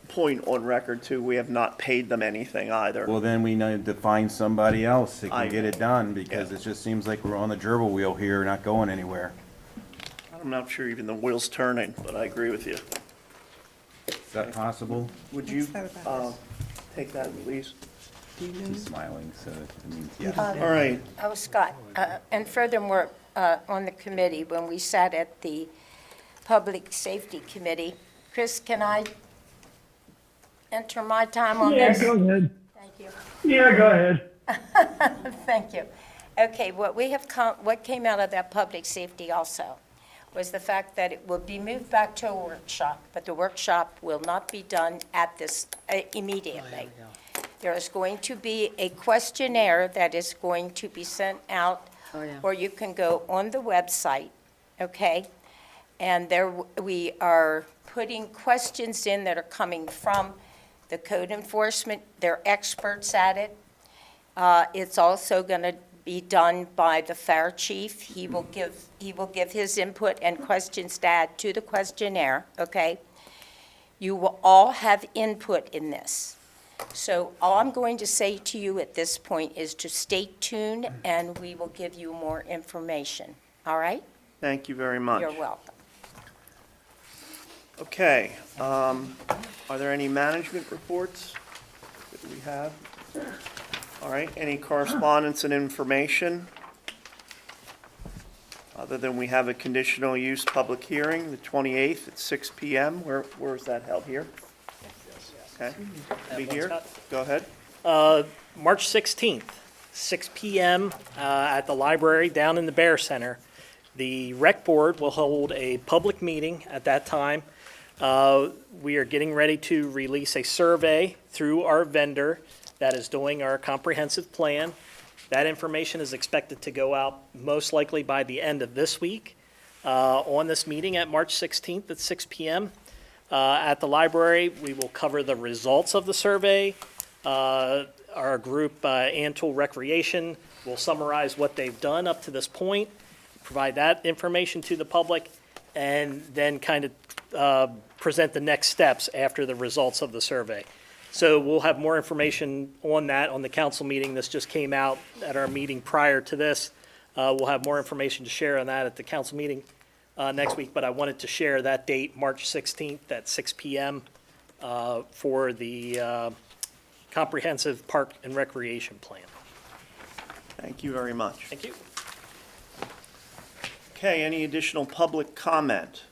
point on record too, we have not paid them anything either. Well, then we need to find somebody else that can get it done, because it just seems like we're on the gerbil wheel here, not going anywhere. I'm not sure even the wheel's turning, but I agree with you. Is that possible? Would you, take that, please? He's smiling, so it means yes. All right. Oh, Scott, and furthermore, on the committee, when we sat at the Public Safety Committee, Chris, can I enter my time on this? Yeah, go ahead. Thank you. Yeah, go ahead. Thank you. Okay, what came out of that public safety also was the fact that it will be moved back to a workshop, but the workshop will not be done at this immediately. There is going to be a questionnaire that is going to be sent out, or you can go on the website, okay? And there, we are putting questions in that are coming from the code enforcement. They're experts at it. It's also going to be done by the fire chief. He will give his input and questions to add to the questionnaire, okay? You will all have input in this. So all I'm going to say to you at this point is to stay tuned, and we will give you more information, all right? Thank you very much. You're welcome. Okay, are there any management reports that we have? All right, any correspondence and information? Other than we have a conditional use public hearing, the 28th at 6 PM. Where is that held? Here? Okay, be here. Go ahead. March 16th, 6 PM at the library down in the Bear Center. The rec board will hold a public meeting at that time. We are getting ready to release a survey through our vendor that is doing our comprehensive plan. That information is expected to go out most likely by the end of this week. On this meeting at March 16th at 6 PM at the library, we will cover the results of the survey. Our group, Antle Recreation, will summarize what they've done up to this point, provide that information to the public, and then kind of present the next steps after the results of the survey. So we'll have more information on that on the council meeting. This just came out at our meeting prior to this. We'll have more information to share on that at the council meeting next week, but I wanted to share that date, March 16th at 6 PM for the comprehensive park and recreation plan. Thank you very much. Thank you. Okay, any additional public comment?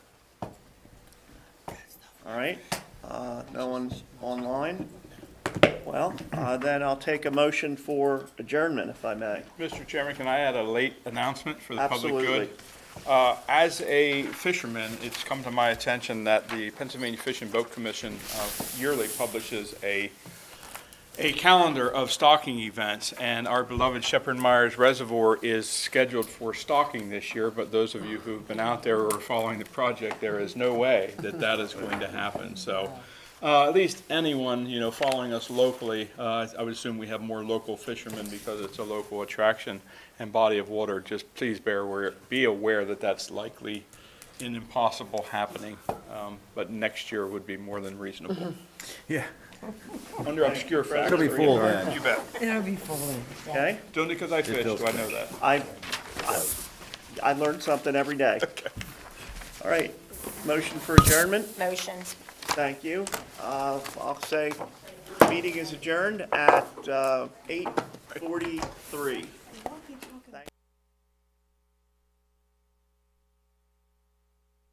All right, no one's online. Well, then I'll take a motion for adjournment, if I may. Mr. Chairman, can I add a late announcement for the public good? Absolutely. As a fisherman, it's come to my attention that the Pennsylvania Fish and Boat Commission yearly publishes a calendar of stocking events, and our beloved Shepherd Myers Reservoir is scheduled for stocking this year, but those of you who've been out there or are following the project, there is no way that that is going to happen. So at least anyone, following us locally, I would assume we have more local fishermen because it's a local attraction and body of water. Just please be aware that that's likely an impossible happening, but next year would be more than reasonable. Yeah. Under obscure facts. It'll be full then. You bet. It'll be full. Okay? Only because I fish, do I know that? I learned something every day. Okay. All right, motion for adjournment? Motion. Thank you. I'll say meeting is adjourned at 8:43.